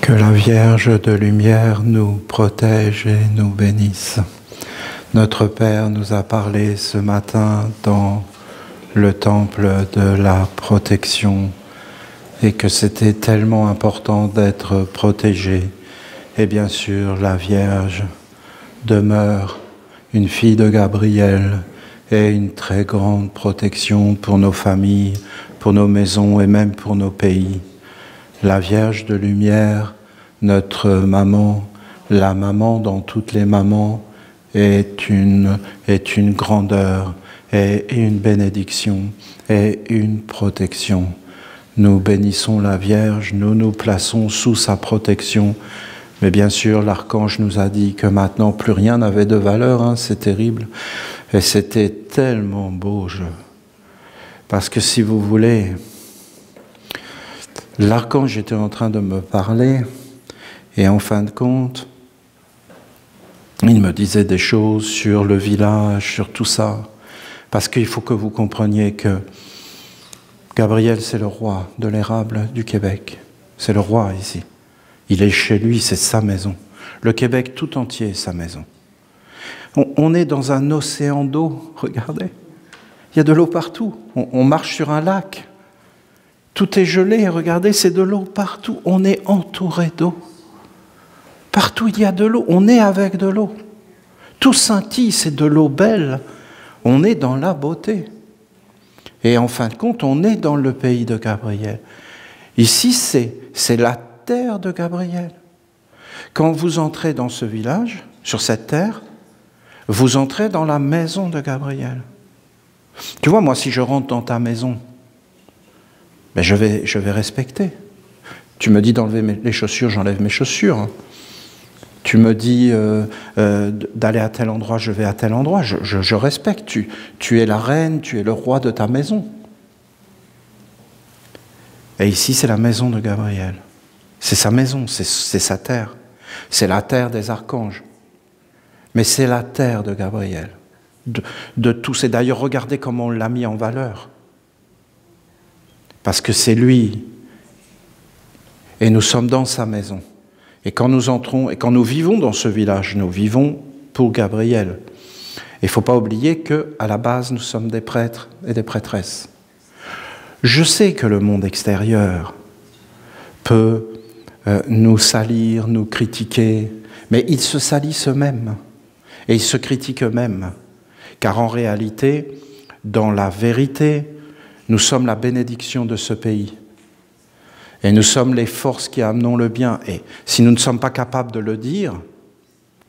Que la Vierge de lumière nous protège et nous bénisse. Notre Père nous a parlé ce matin dans le temple de la protection et que c'était tellement important d'être protégé. Et bien sûr, la Vierge demeure une fille de Gabriel et une très grande protection pour nos familles, pour nos maisons et même pour nos pays. La Vierge de lumière, notre maman, la maman dans toutes les mamans, est une grandeur, et une bénédiction, et une protection. Nous bénissons la Vierge, nous nous plaçons sous sa protection. Mais bien sûr, l'archange nous a dit que maintenant, plus rien n'avait de valeur, hein, c'est terrible. Et c'était tellement beau, parce que si vous voulez, l'archange était en train de me parler, et en fin de compte, il me disait des choses sur le village, sur tout ça. Parce qu'il faut que vous compreniez que Gabriel, c'est le roi de l'érable du Québec. C'est le roi ici. Il est chez lui, c'est sa maison. Le Québec tout entier est sa maison. On est dans un océan d'eau, regardez. Il y a de l'eau partout. On marche sur un lac. Tout est gelé, regardez, c'est de l'eau partout. On est entouré d'eau. Partout il y a de l'eau, on est avec de l'eau. Tout scintille, c'est de l'eau belle. On est dans la beauté. Et en fin de compte, on est dans le pays de Gabriel. Ici, c'est la terre de Gabriel. Quand vous entrez dans ce village, sur cette terre, vous entrez dans la maison de Gabriel. Tu vois, moi, si je rentre dans ta maison, ben je vais respecter. Tu me dis d'enlever les chaussures, j'enlève mes chaussures. Tu me dis d'aller à tel endroit, je vais à tel endroit. Je respecte. Tu es la reine, tu es le roi de ta maison. Et ici, c'est la maison de Gabriel. C'est sa maison, c'est sa terre. C'est la terre des archanges. Mais c'est la terre de Gabriel. De tous. Et d'ailleurs, regardez comment on l'a mis en valeur. Parce que c'est lui. Et nous sommes dans sa maison. Et quand nous entrons, et quand nous vivons dans ce village, nous vivons pour Gabriel. Il ne faut pas oublier qu'à la base, nous sommes des prêtres et des prêtresses. Je sais que le monde extérieur peut nous salir, nous critiquer, mais ils se salissent eux-mêmes. Et ils se critiquent eux-mêmes. Car en réalité, dans la vérité, nous sommes la bénédiction de ce pays. Et nous sommes les forces qui amenons le bien. Et si nous ne sommes pas capables de le dire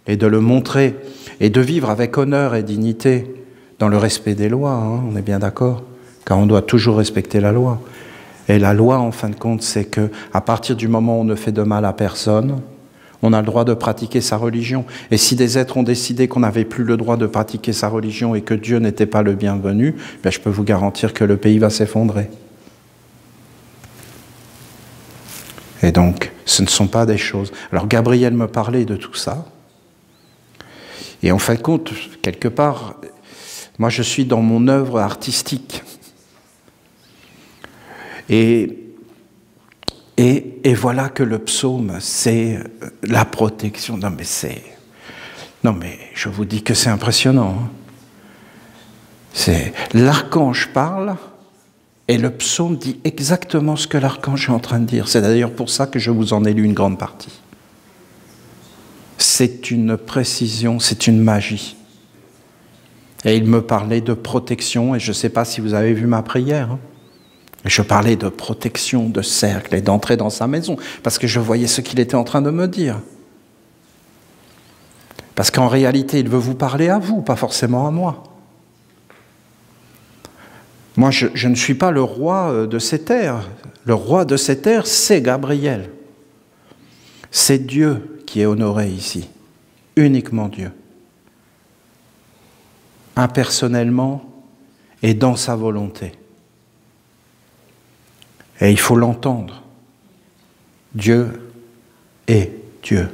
et de le montrer et de vivre avec honneur et dignité dans le respect des lois, hein, on est bien d'accord, car on doit toujours respecter la loi. Et la loi, en fin de compte, c'est qu'à partir du moment où on ne fait de mal à personne, on a le droit de pratiquer sa religion. Et si des êtres ont décidé qu'on n'avait plus le droit de pratiquer sa religion et que Dieu n'était pas le bienvenu, ben je peux vous garantir que le pays va s'effondrer. Et donc, ce ne sont pas des choses... Alors, Gabriel me parlait de tout ça. Et en fin de compte, quelque part, moi, je suis dans mon œuvre artistique. Et voilà que le psaume, c'est la protection. Non, mais je vous dis que c'est impressionnant. Hein. L'archange parle... Et le psaume dit exactement ce que l'archange est en train de dire. C'est d'ailleurs pour ça que je vous en ai lu une grande partie. C'est une précision, c'est une magie. Et il me parlait de protection, et je ne sais pas si vous avez vu ma prière. Hein. Je parlais de protection, de cercle, et d'entrer dans sa maison, parce que je voyais ce qu'il était en train de me dire. Parce qu'en réalité, il veut vous parler à vous, pas forcément à moi. Moi, je ne suis pas le roi de ces terres. Le roi de ces terres, c'est Gabriel. C'est Dieu qui est honoré ici. Uniquement Dieu. Impersonnellement et dans sa volonté. Et il faut l'entendre. Dieu est Dieu.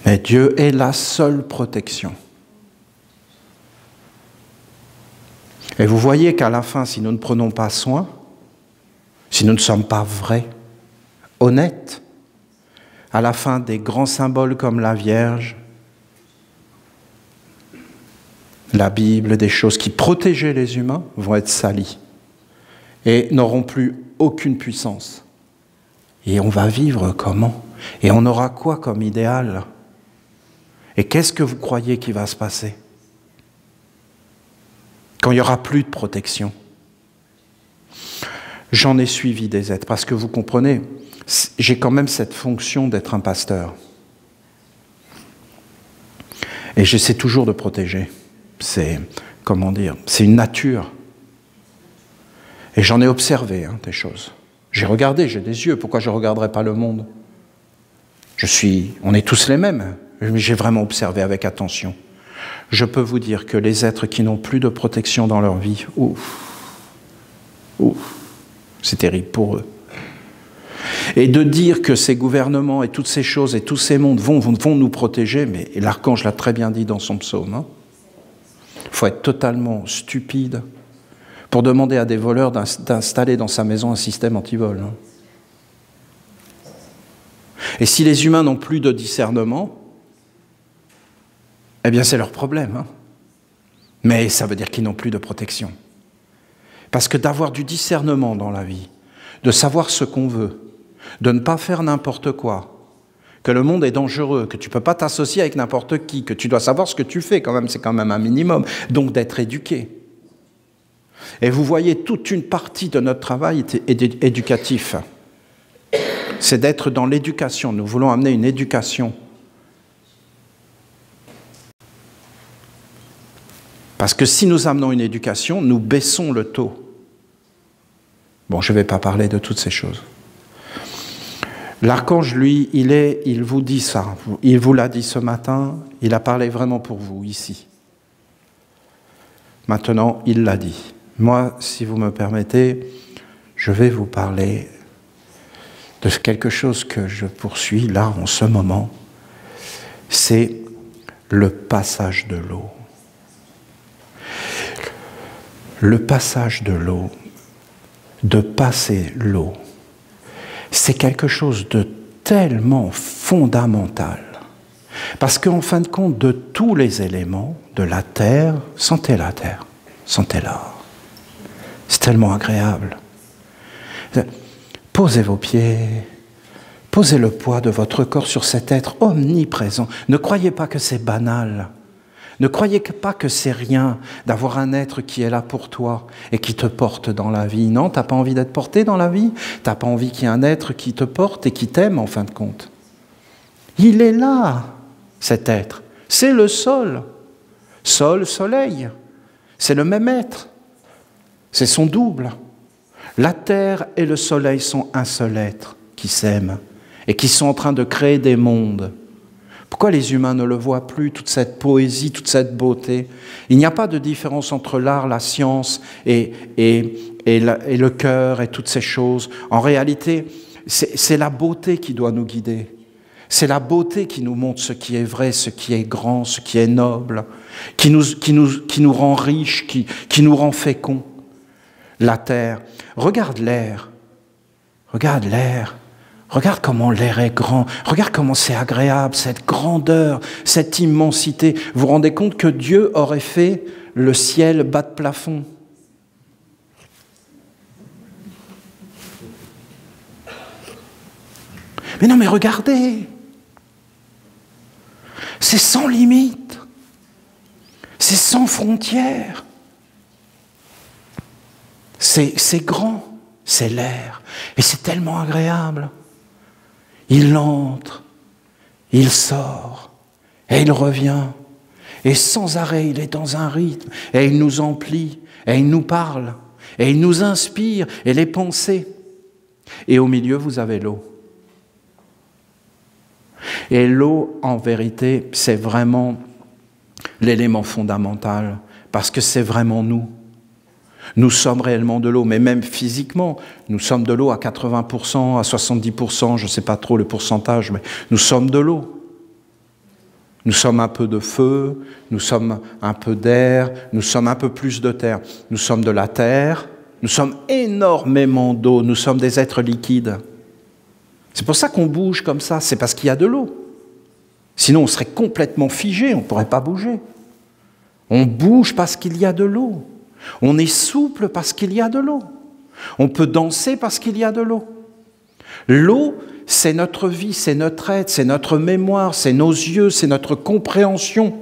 Mais Dieu est la seule protection. Et vous voyez qu'à la fin, si nous ne prenons pas soin, si nous ne sommes pas vrais, honnête. À la fin, des grands symboles comme la Vierge, la Bible, des choses qui protégeaient les humains vont être salies et n'auront plus aucune puissance. Et on va vivre comment? Et on aura quoi comme idéal? Et qu'est-ce que vous croyez qui va se passer quand il n'y aura plus de protection? J'en ai suivi des êtres, parce que vous comprenez, j'ai quand même cette fonction d'être un pasteur. Et j'essaie toujours de protéger. C'est, comment dire, c'est une nature. Et j'en ai observé des choses. J'ai regardé, j'ai des yeux, pourquoi je ne regarderais pas le monde? On est tous les mêmes, mais j'ai vraiment observé avec attention. Je peux vous dire que les êtres qui n'ont plus de protection dans leur vie, c'est terrible pour eux. Et de dire que ces gouvernements et toutes ces choses et tous ces mondes vont nous protéger, mais l'archange l'a très bien dit dans son psaume, il faut être totalement stupide pour demander à des voleurs d'installer dans sa maison un système anti-vol. Et si les humains n'ont plus de discernement, eh bien c'est leur problème. Mais ça veut dire qu'ils n'ont plus de protection. Parce que d'avoir du discernement dans la vie, de savoir ce qu'on veut, de ne pas faire n'importe quoi, que le monde est dangereux, que tu ne peux pas t'associer avec n'importe qui, que tu dois savoir ce que tu fais quand même, c'est quand même un minimum, donc d'être éduqué. Et vous voyez, toute une partie de notre travail est éducatif. C'est d'être dans l'éducation. Nous voulons amener une éducation. Parce que si nous amenons une éducation, nous baissons le taux. Bon, je ne vais pas parler de toutes ces choses. L'archange, lui, il vous dit ça. Il vous l'a dit ce matin. Il a parlé vraiment pour vous, ici. Maintenant, il l'a dit. Moi, si vous me permettez, je vais vous parler de quelque chose que je poursuis là, en ce moment. C'est le passage de l'eau. Le passage de l'eau, de passer l'eau, c'est quelque chose de tellement fondamental. Parce qu'en fin de compte, de tous les éléments de la terre, sentez la terre, sentez-la. C'est tellement agréable. Posez vos pieds, posez le poids de votre corps sur cet être omniprésent. Ne croyez pas que c'est banal. Ne croyez pas que c'est rien d'avoir un être qui est là pour toi et qui te porte dans la vie. Non, tu n'as pas envie d'être porté dans la vie. Tu n'as pas envie qu'il y ait un être qui te porte et qui t'aime en fin de compte. Il est là, cet être. C'est le sol. Sol, soleil. C'est le même être. C'est son double. La terre et le soleil sont un seul être qui s'aiment et qui sont en train de créer des mondes. Pourquoi les humains ne le voient plus, toute cette poésie, toute cette beauté? Il n'y a pas de différence entre l'art, la science et le cœur et toutes ces choses. En réalité, c'est la beauté qui doit nous guider. C'est la beauté qui nous montre ce qui est vrai, ce qui est grand, ce qui est noble, qui nous rend riches, qui nous rend féconds. La terre, regarde l'air, regarde l'air. Regarde comment l'air est grand, regarde comment c'est agréable, cette grandeur, cette immensité. Vous vous rendez compte que Dieu aurait fait le ciel bas de plafond? Mais non, mais regardez! C'est sans limite, c'est sans frontières. C'est grand, c'est l'air, et c'est tellement agréable. Il entre, il sort, et il revient, et sans arrêt, il est dans un rythme, et il nous emplit, et il nous parle, et il nous inspire, et les pensées. Et au milieu, vous avez l'eau. Et l'eau, en vérité, c'est vraiment l'élément fondamental, parce que c'est vraiment nous. Nous sommes réellement de l'eau, mais même physiquement, nous sommes de l'eau à 80%, à 70%, je ne sais pas trop le pourcentage, mais nous sommes de l'eau. Nous sommes un peu de feu, nous sommes un peu d'air, nous sommes un peu plus de terre. Nous sommes de la terre, nous sommes énormément d'eau, nous sommes des êtres liquides. C'est pour ça qu'on bouge comme ça, c'est parce qu'il y a de l'eau. Sinon, on serait complètement figé, on ne pourrait pas bouger. On bouge parce qu'il y a de l'eau. On est souple parce qu'il y a de l'eau. On peut danser parce qu'il y a de l'eau. L'eau, c'est notre vie, c'est notre être, c'est notre mémoire, c'est nos yeux, c'est notre compréhension.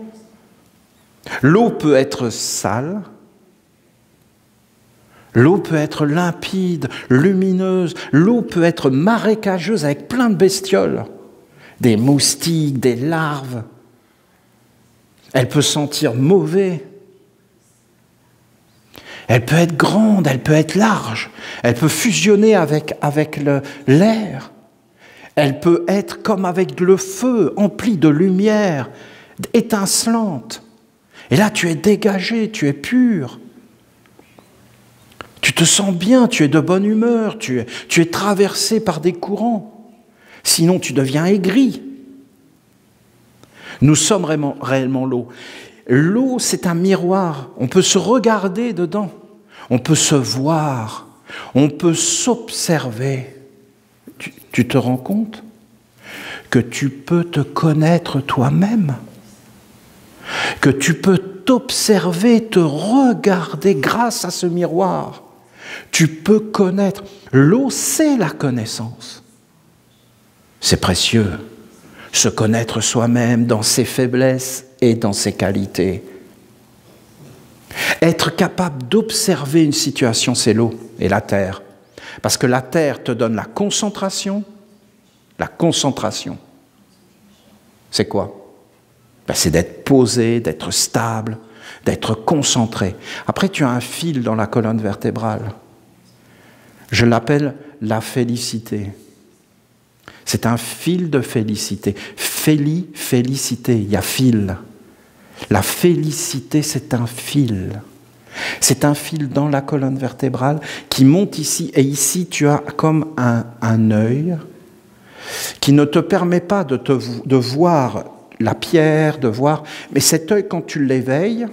L'eau peut être sale. L'eau peut être limpide, lumineuse. L'eau peut être marécageuse avec plein de bestioles. Des moustiques, des larves. Elle peut sentir mauvais. Elle peut être grande, elle peut être large. Elle peut fusionner avec l'air. Elle peut être comme avec le feu, emplie de lumière, étincelante. Et là, tu es dégagé, tu es pur. Tu te sens bien, tu es de bonne humeur, tu es traversé par des courants. Sinon, tu deviens aigri. Nous sommes réellement l'eau. L'eau, c'est un miroir. On peut se regarder dedans. On peut se voir. On peut s'observer. Tu te rends compte que tu peux te connaître toi-même? Que tu peux t'observer, te regarder grâce à ce miroir. Tu peux connaître. L'eau, c'est la connaissance. C'est précieux, se connaître soi-même dans ses faiblesses et dans ses qualités. Être capable d'observer une situation, c'est l'eau et la terre. Parce que la terre te donne la concentration. La concentration, c'est quoi? C'est d'être posé, d'être stable, d'être concentré. Après, tu as un fil dans la colonne vertébrale. Je l'appelle la félicité. C'est un fil de félicité. Félicité, il y a fil. La félicité, c'est un fil. C'est un fil dans la colonne vertébrale qui monte ici. Et ici, tu as comme un œil qui ne te permet pas de voir la pierre, de voir... Mais cet œil, quand tu l'éveilles,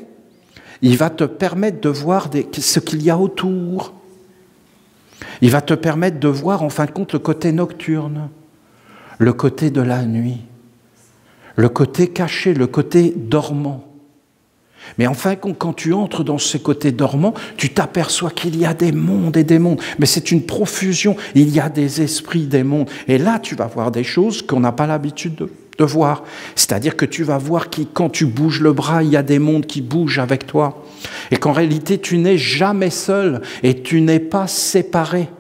il va te permettre de voir ce qu'il y a autour. Il va te permettre de voir, en fin de compte, le côté nocturne. Le côté de la nuit, le côté caché, le côté dormant. Mais enfin, quand tu entres dans ces côtés dormants, tu t'aperçois qu'il y a des mondes et des mondes. Mais c'est une profusion, il y a des esprits, des mondes. Et là, tu vas voir des choses qu'on n'a pas l'habitude de voir. C'est-à-dire que tu vas voir que quand tu bouges le bras, il y a des mondes qui bougent avec toi. Et qu'en réalité, tu n'es jamais seul et tu n'es pas séparé.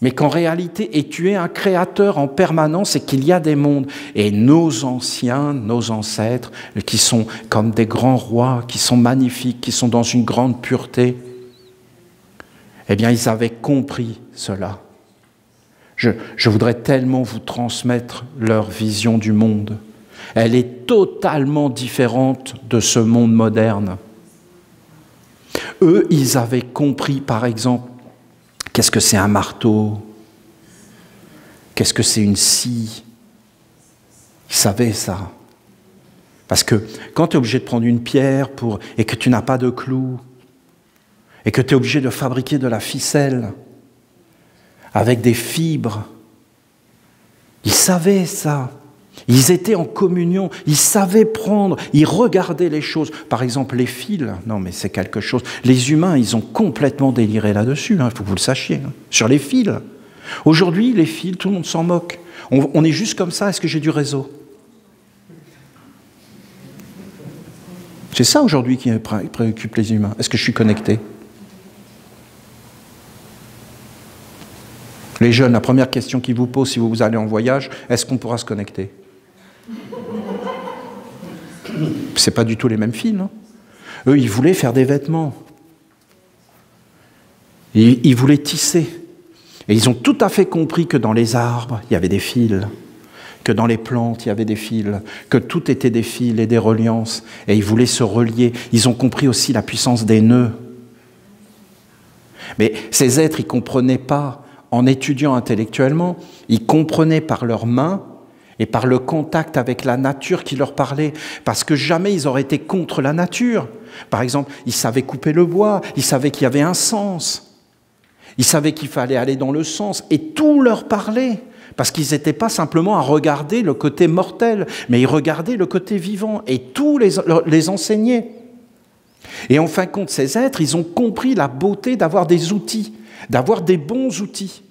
Mais qu'en réalité, et tu es un créateur en permanence et qu'il y a des mondes. Et nos anciens, nos ancêtres, qui sont comme des grands rois, qui sont magnifiques, qui sont dans une grande pureté, eh bien, ils avaient compris cela. Je voudrais tellement vous transmettre leur vision du monde. Elle est totalement différente de ce monde moderne. Eux, ils avaient compris, par exemple, qu'est-ce que c'est un marteau? Qu'est-ce que c'est une scie? Ils savaient ça. Parce que quand tu es obligé de prendre une pierre et que tu n'as pas de clous, et que tu es obligé de fabriquer de la ficelle avec des fibres, ils savaient ça. Ils étaient en communion, ils savaient prendre, ils regardaient les choses. Par exemple, les fils, non mais c'est quelque chose. Les humains, ils ont complètement déliré là-dessus, il faut que vous le sachiez, sur les fils. Aujourd'hui, les fils, tout le monde s'en moque. On est juste comme ça, est-ce que j'ai du réseau? C'est ça aujourd'hui qui préoccupe les humains. Est-ce que je suis connecté? Les jeunes, la première question qu'ils vous posent si vous allez en voyage, est-ce qu'on pourra se connecter? C'est pas du tout les mêmes fils, non? Eux, ils voulaient faire des vêtements. Ils voulaient tisser. Et ils ont tout à fait compris que dans les arbres, il y avait des fils, que dans les plantes, il y avait des fils, que tout était des fils et des reliances. Et ils voulaient se relier. Ils ont compris aussi la puissance des nœuds. Mais ces êtres, ils ne comprenaient pas, en étudiant intellectuellement, ils comprenaient par leurs mains et par le contact avec la nature qui leur parlait. Parce que jamais ils auraient été contre la nature. Par exemple, ils savaient couper le bois, ils savaient qu'il y avait un sens. Ils savaient qu'il fallait aller dans le sens et tout leur parlait. Parce qu'ils n'étaient pas simplement à regarder le côté mortel, mais ils regardaient le côté vivant et tout les enseignaient. Et en fin de compte, ces êtres, ils ont compris la beauté d'avoir des outils, d'avoir des bons outils.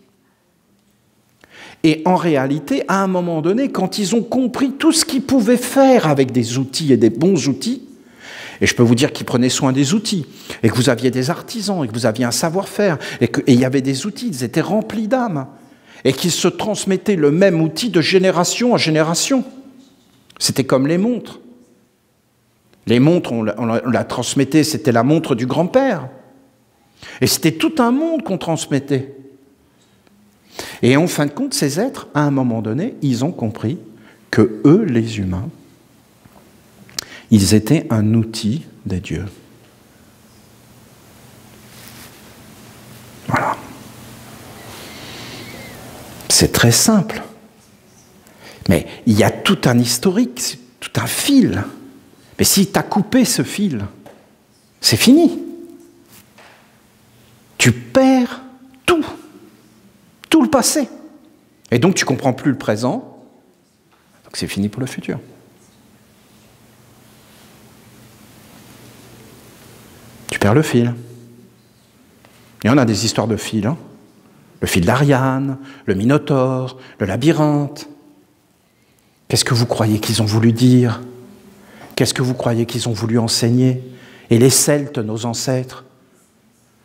Et en réalité, à un moment donné, quand ils ont compris tout ce qu'ils pouvaient faire avec des outils et des bons outils, et je peux vous dire qu'ils prenaient soin des outils, et que vous aviez des artisans, et que vous aviez un savoir-faire, et il y avait des outils, ils étaient remplis d'âme, et qu'ils se transmettaient le même outil de génération en génération. C'était comme les montres. Les montres, on la transmettait, c'était la montre du grand-père. Et c'était tout un monde qu'on transmettait. Et en fin de compte, ces êtres, à un moment donné, ils ont compris que eux, les humains, ils étaient un outil des dieux. Voilà. C'est très simple. Mais il y a tout un historique, tout un fil. Mais si tu as coupé ce fil, c'est fini. Tu perds tout. Tout le passé. Et donc tu ne comprends plus le présent. Donc c'est fini pour le futur. Tu perds le fil. Et on a des histoires de fils. Hein. Le fil d'Ariane, le Minotaure, le labyrinthe. Qu'est-ce que vous croyez qu'ils ont voulu dire? Qu'est-ce que vous croyez qu'ils ont voulu enseigner? Et les Celtes, nos ancêtres,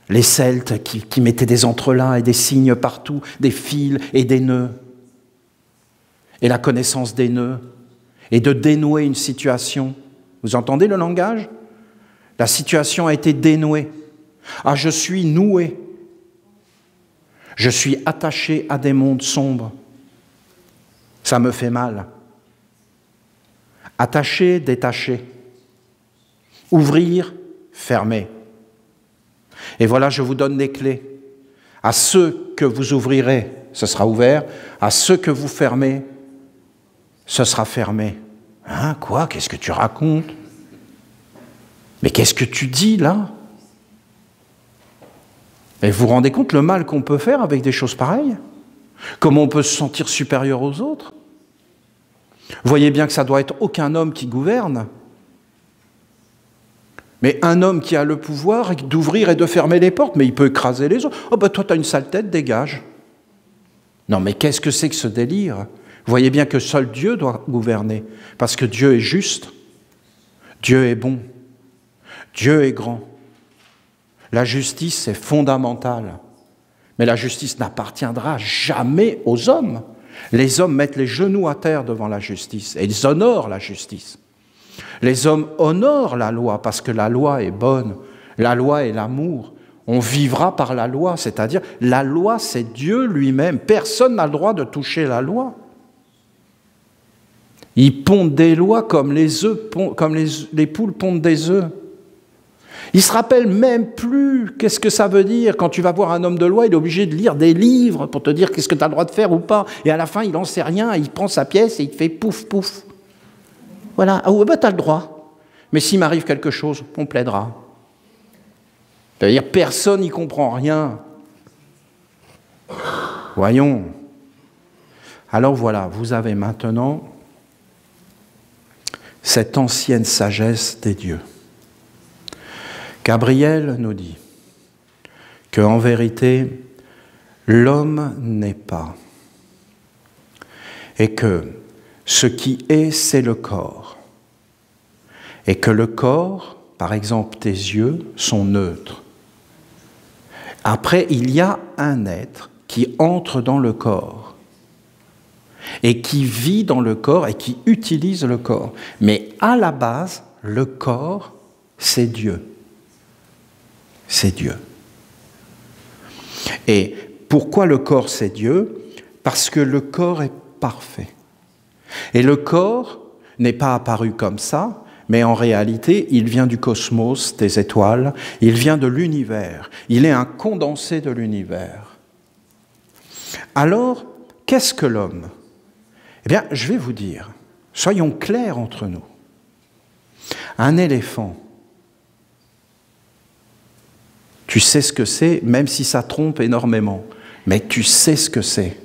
les Celtes qui mettaient des entrelacs et des signes partout, des fils et des nœuds. Et la connaissance des nœuds, et de dénouer une situation. Vous entendez le langage? La situation a été dénouée. Ah, je suis noué. Je suis attaché à des mondes sombres. Ça me fait mal. Attaché, détaché. Ouvrir, fermer. Et voilà, je vous donne des clés. À ceux que vous ouvrirez, ce sera ouvert. À ceux que vous fermez, ce sera fermé. Hein, quoi? Qu'est-ce que tu racontes? Mais qu'est-ce que tu dis là? Et vous vous rendez compte le mal qu'on peut faire avec des choses pareilles? Comment on peut se sentir supérieur aux autres? Vous voyez bien que ça doit être aucun homme qui gouverne, mais un homme qui a le pouvoir d'ouvrir et de fermer les portes, mais il peut écraser les autres. Oh ben toi, tu as une sale tête, dégage. Non, mais qu'est-ce que c'est que ce délire? Vous voyez bien que seul Dieu doit gouverner, parce que Dieu est juste, Dieu est bon, Dieu est grand. La justice, c'est fondamental, mais la justice n'appartiendra jamais aux hommes. Les hommes mettent les genoux à terre devant la justice, et ils honorent la justice. Les hommes honorent la loi, parce que la loi est bonne, la loi est l'amour. On vivra par la loi, c'est-à-dire la loi, c'est Dieu lui-même. Personne n'a le droit de toucher la loi. Ils pondent des lois comme les œufs, comme les poules pondent des œufs. Ils ne se rappellent même plus qu'est-ce que ça veut dire. Quand tu vas voir un homme de loi, il est obligé de lire des livres pour te dire qu'est-ce que tu as le droit de faire ou pas. Et à la fin, il n'en sait rien, il prend sa pièce et il te fait pouf, pouf. Voilà, ah, ben, tu as le droit. Mais s'il m'arrive quelque chose, on plaidera. C'est-à-dire personne n'y comprend rien. Voyons. Alors voilà, vous avez maintenant cette ancienne sagesse des dieux. Gabriel nous dit qu'en vérité, l'homme n'est pas, et que ce qui est, c'est le corps, et que le corps, par exemple tes yeux, sont neutres. Après, il y a un être qui entre dans le corps, et qui vit dans le corps, et qui utilise le corps. Mais à la base, le corps, c'est Dieu. C'est Dieu. Et pourquoi le corps, c'est Dieu? Parce que le corps est parfait. Et le corps n'est pas apparu comme ça, mais en réalité, il vient du cosmos, des étoiles, il vient de l'univers. Il est un condensé de l'univers. Alors, qu'est-ce que l'homme? Eh bien, je vais vous dire, soyons clairs entre nous. Un éléphant, Tu sais ce que c'est, même si ça trompe énormément. Mais tu sais ce que c'est.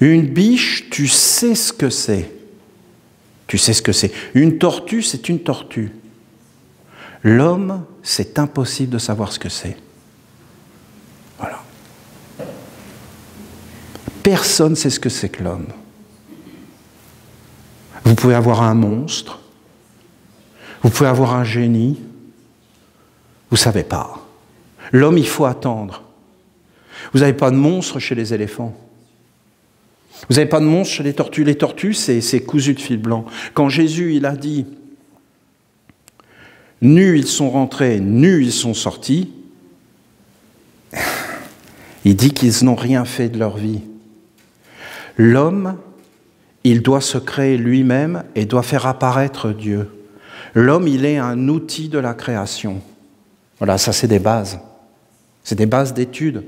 Une biche, tu sais ce que c'est. Tu sais ce que c'est. Une tortue, c'est une tortue. L'homme, c'est impossible de savoir ce que c'est. Voilà. Personne ne sait ce que c'est que l'homme. Vous pouvez avoir un monstre, vous pouvez avoir un génie, vous ne savez pas. L'homme, il faut attendre. Vous n'avez pas de monstre chez les éléphants. Vous n'avez pas de monstre chez les tortues. Les tortues, c'est cousu de fil blanc. Quand Jésus, il a dit « Nus ils sont rentrés, nus ils sont sortis », il dit qu'ils n'ont rien fait de leur vie. L'homme, il doit se créer lui-même et doit faire apparaître Dieu. L'homme, il est un outil de la création. Voilà, ça c'est des bases. C'est des bases d'études.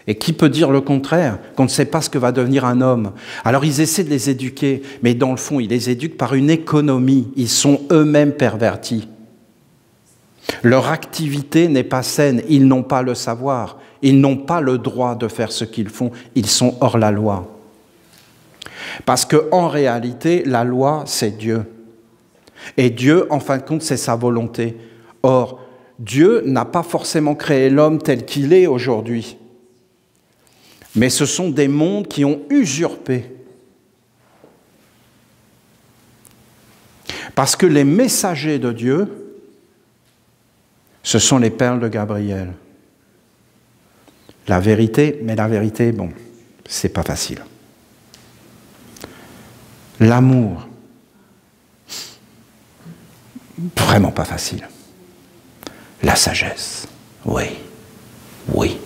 Et qui peut dire le contraire, qu'on ne sait pas ce que va devenir un homme? Alors ils essaient de les éduquer, mais dans le fond, ils les éduquent par une économie. Ils sont eux-mêmes pervertis. Leur activité n'est pas saine, ils n'ont pas le savoir, ils n'ont pas le droit de faire ce qu'ils font, ils sont hors la loi. Parce qu'en réalité, la loi, c'est Dieu. Et Dieu, en fin de compte, c'est sa volonté. Or, Dieu n'a pas forcément créé l'homme tel qu'il est aujourd'hui. Mais ce sont des mondes qui ont usurpé. Parce que les messagers de Dieu, ce sont les perles de Gabriel. La vérité, mais la vérité, bon, c'est pas facile. L'amour, vraiment pas facile. La sagesse, oui, oui,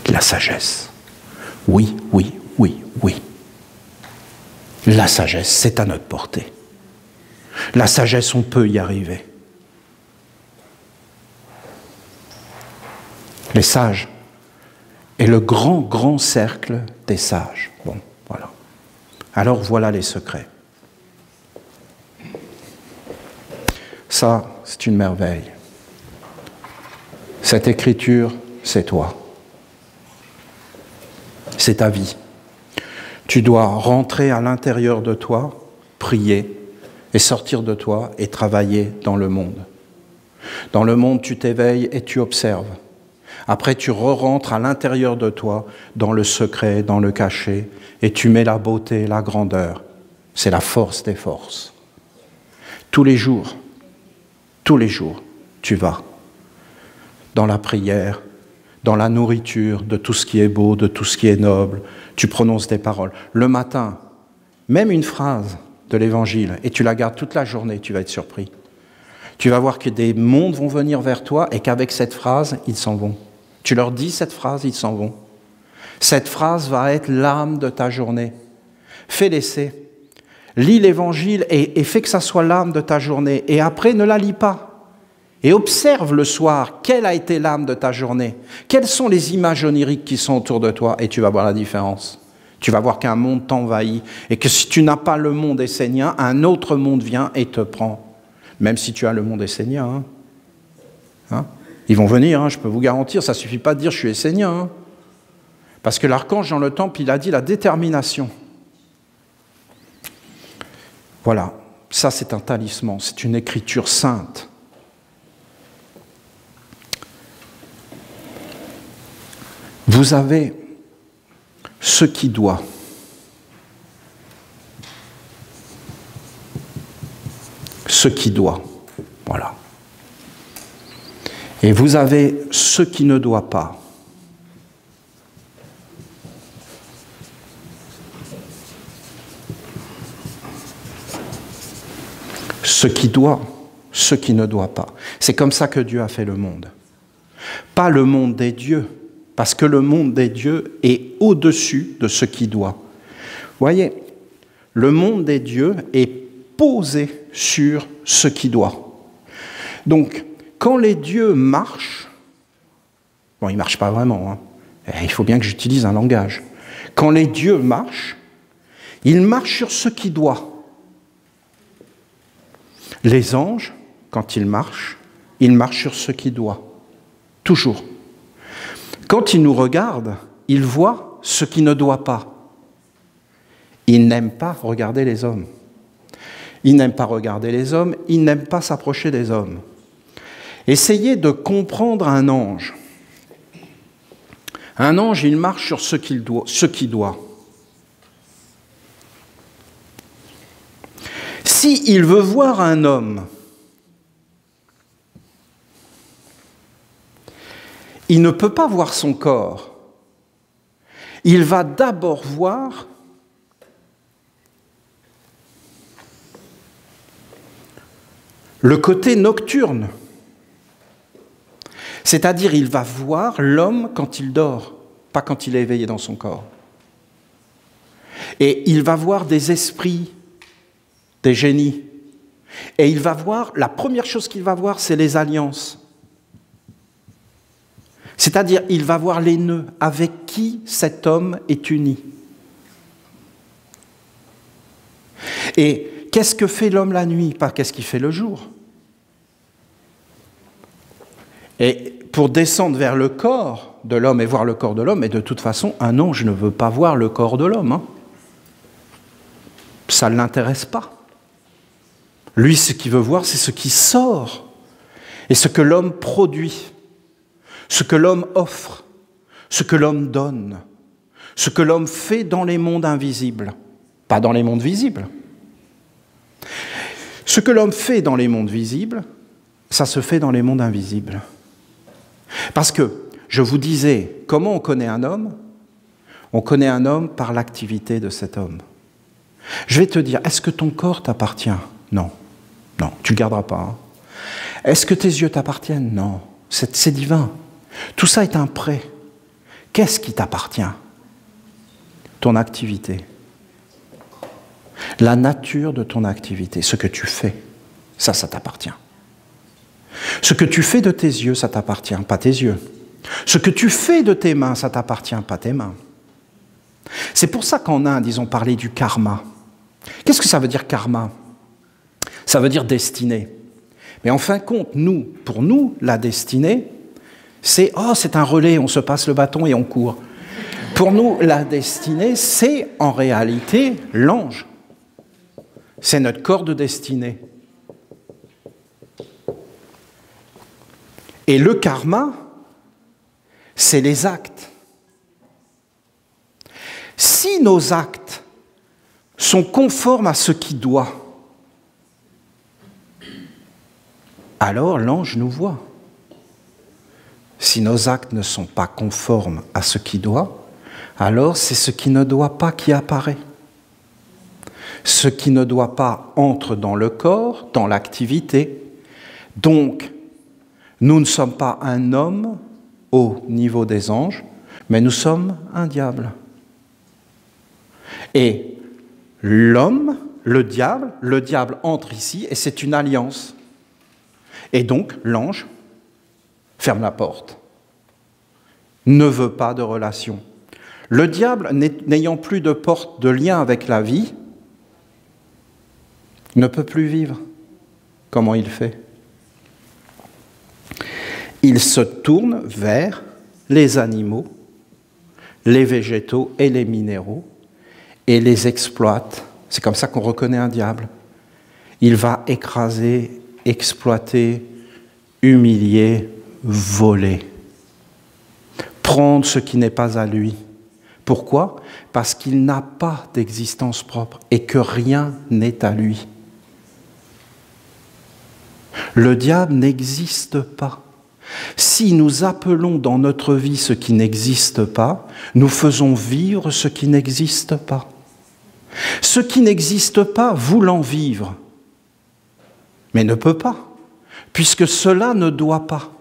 la sagesse. Oui, oui, oui, oui. La sagesse, c'est à notre portée. La sagesse, on peut y arriver. Les sages et le grand, grand cercle des sages. Bon, voilà. Alors voilà les secrets. Ça, c'est une merveille. Cette écriture, c'est toi. C'est ta vie. Tu dois rentrer à l'intérieur de toi, prier, et sortir de toi et travailler dans le monde. Dans le monde, tu t'éveilles et tu observes. Après, tu re-rentres à l'intérieur de toi, dans le secret, dans le cachet, et tu mets la beauté, la grandeur. C'est la force des forces. Tous les jours, tu vas dans la prière, dans la nourriture de tout ce qui est beau, de tout ce qui est noble. Tu prononces des paroles. Le matin, même une phrase de l'Évangile, et tu la gardes toute la journée, tu vas être surpris. Tu vas voir que des mondes vont venir vers toi et qu'avec cette phrase, ils s'en vont. Tu leur dis cette phrase, ils s'en vont. Cette phrase va être l'âme de ta journée. Fais l'essai. Lis l'Évangile et fais que ça soit l'âme de ta journée. Et après, ne la lis pas. Et observe le soir quelle a été l'âme de ta journée. Quelles sont les images oniriques qui sont autour de toi et tu vas voir la différence. Tu vas voir qu'un monde t'envahit et que si tu n'as pas le monde essénien, un autre monde vient et te prend. Même si tu as le monde essénien. Hein? Ils vont venir, je peux vous garantir, ça ne suffit pas de dire je suis essénien. Parce que l'archange dans le temple, il a dit la détermination. Voilà, ça c'est un talisman, c'est une écriture sainte. Vous avez ce qui doit. Ce qui doit. Voilà. Et vous avez ce qui ne doit pas. Ce qui doit, ce qui ne doit pas. C'est comme ça que Dieu a fait le monde. Pas le monde des dieux, parce que le monde des dieux est au-dessus de ce qui doit. Vous voyez, le monde des dieux est posé sur ce qui doit. Donc, quand les dieux marchent, bon, ils ne marchent pas vraiment, il faut bien que j'utilise un langage. Quand les dieux marchent, ils marchent sur ce qui doit. Les anges, quand ils marchent sur ce qui doit. Toujours. Quand il nous regarde, il voit ce qu'il ne doit pas. Il n'aime pas regarder les hommes. Il n'aime pas regarder les hommes, il n'aime pas s'approcher des hommes. Essayez de comprendre un ange. Un ange, il marche sur ce qu'il doit. S'il veut voir un homme, il ne peut pas voir son corps. Il va d'abord voir le côté nocturne. C'est-à-dire, il va voir l'homme quand il dort, pas quand il est éveillé dans son corps. Et il va voir des esprits, des génies. Et il va voir, la première chose qu'il va voir, c'est les alliances. C'est-à-dire, il va voir les nœuds avec qui cet homme est uni. Et qu'est-ce que fait l'homme la nuit? Pas qu'est-ce qu'il fait le jour. Et pour descendre vers le corps de l'homme et voir le corps de l'homme, et de toute façon, un ange ne veut pas voir le corps de l'homme. Ça ne l'intéresse pas. Lui, ce qu'il veut voir, c'est ce qui sort et ce que l'homme produit, ce que l'homme offre, ce que l'homme donne, ce que l'homme fait dans les mondes invisibles, pas dans les mondes visibles. Ce que l'homme fait dans les mondes visibles, ça se fait dans les mondes invisibles. Parce que, je vous disais, comment on connaît un homme? On connaît un homme par l'activité de cet homme. Je vais te dire, est-ce que ton corps t'appartient? Non. Non, tu ne le garderas pas. Hein. Est-ce que tes yeux t'appartiennent? Non. C'est divin. Tout ça est un prêt. Qu'est-ce qui t'appartient? Ton activité. La nature de ton activité, ce que tu fais, ça t'appartient. Ce que tu fais de tes yeux, ça t'appartient, pas tes yeux. Ce que tu fais de tes mains, ça t'appartient, pas tes mains. C'est pour ça qu'en Inde, ils ont parlé du karma. Qu'est-ce que ça veut dire karma? Ça veut dire destinée. Mais en fin de compte, pour nous, la destinée, c'est un relais, on se passe le bâton et on court. Pour nous, la destinée, c'est en réalité l'ange. C'est notre corps de destinée. Et le karma, c'est les actes. Si nos actes sont conformes à ce qui doit, alors l'ange nous voit. Si nos actes ne sont pas conformes à ce qui doit, alors c'est ce qui ne doit pas qui apparaît. Ce qui ne doit pas entre dans le corps, dans l'activité. Donc, nous ne sommes pas un homme au niveau des anges, mais nous sommes un diable. Et l'homme, le diable entre ici et c'est une alliance. Et donc, l'ange ferme la porte, ne veut pas de relation. Le diable, n'ayant plus de porte, de lien avec la vie, ne peut plus vivre. Comment il fait? Il se tourne vers les animaux, les végétaux et les minéraux et les exploite. C'est comme ça qu'on reconnaît un diable. Il va écraser, exploiter, humilier, voler. Prendre ce qui n'est pas à lui. Pourquoi? Parce qu'il n'a pas d'existence propre et que rien n'est à lui. Le diable n'existe pas. Si nous appelons dans notre vie ce qui n'existe pas, nous faisons vivre ce qui n'existe pas. Ce qui n'existe pas, voulant vivre, mais ne peut pas, puisque cela ne doit pas.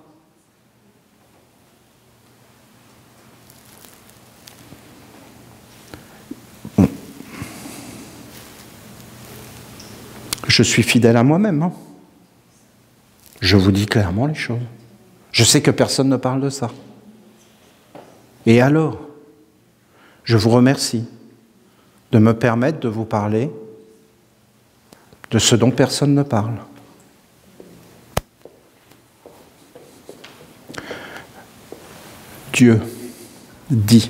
Je suis fidèle à moi-même. Hein. Je vous dis clairement les choses. Je sais que personne ne parle de ça. Et alors, je vous remercie de me permettre de vous parler de ce dont personne ne parle. Dieu dit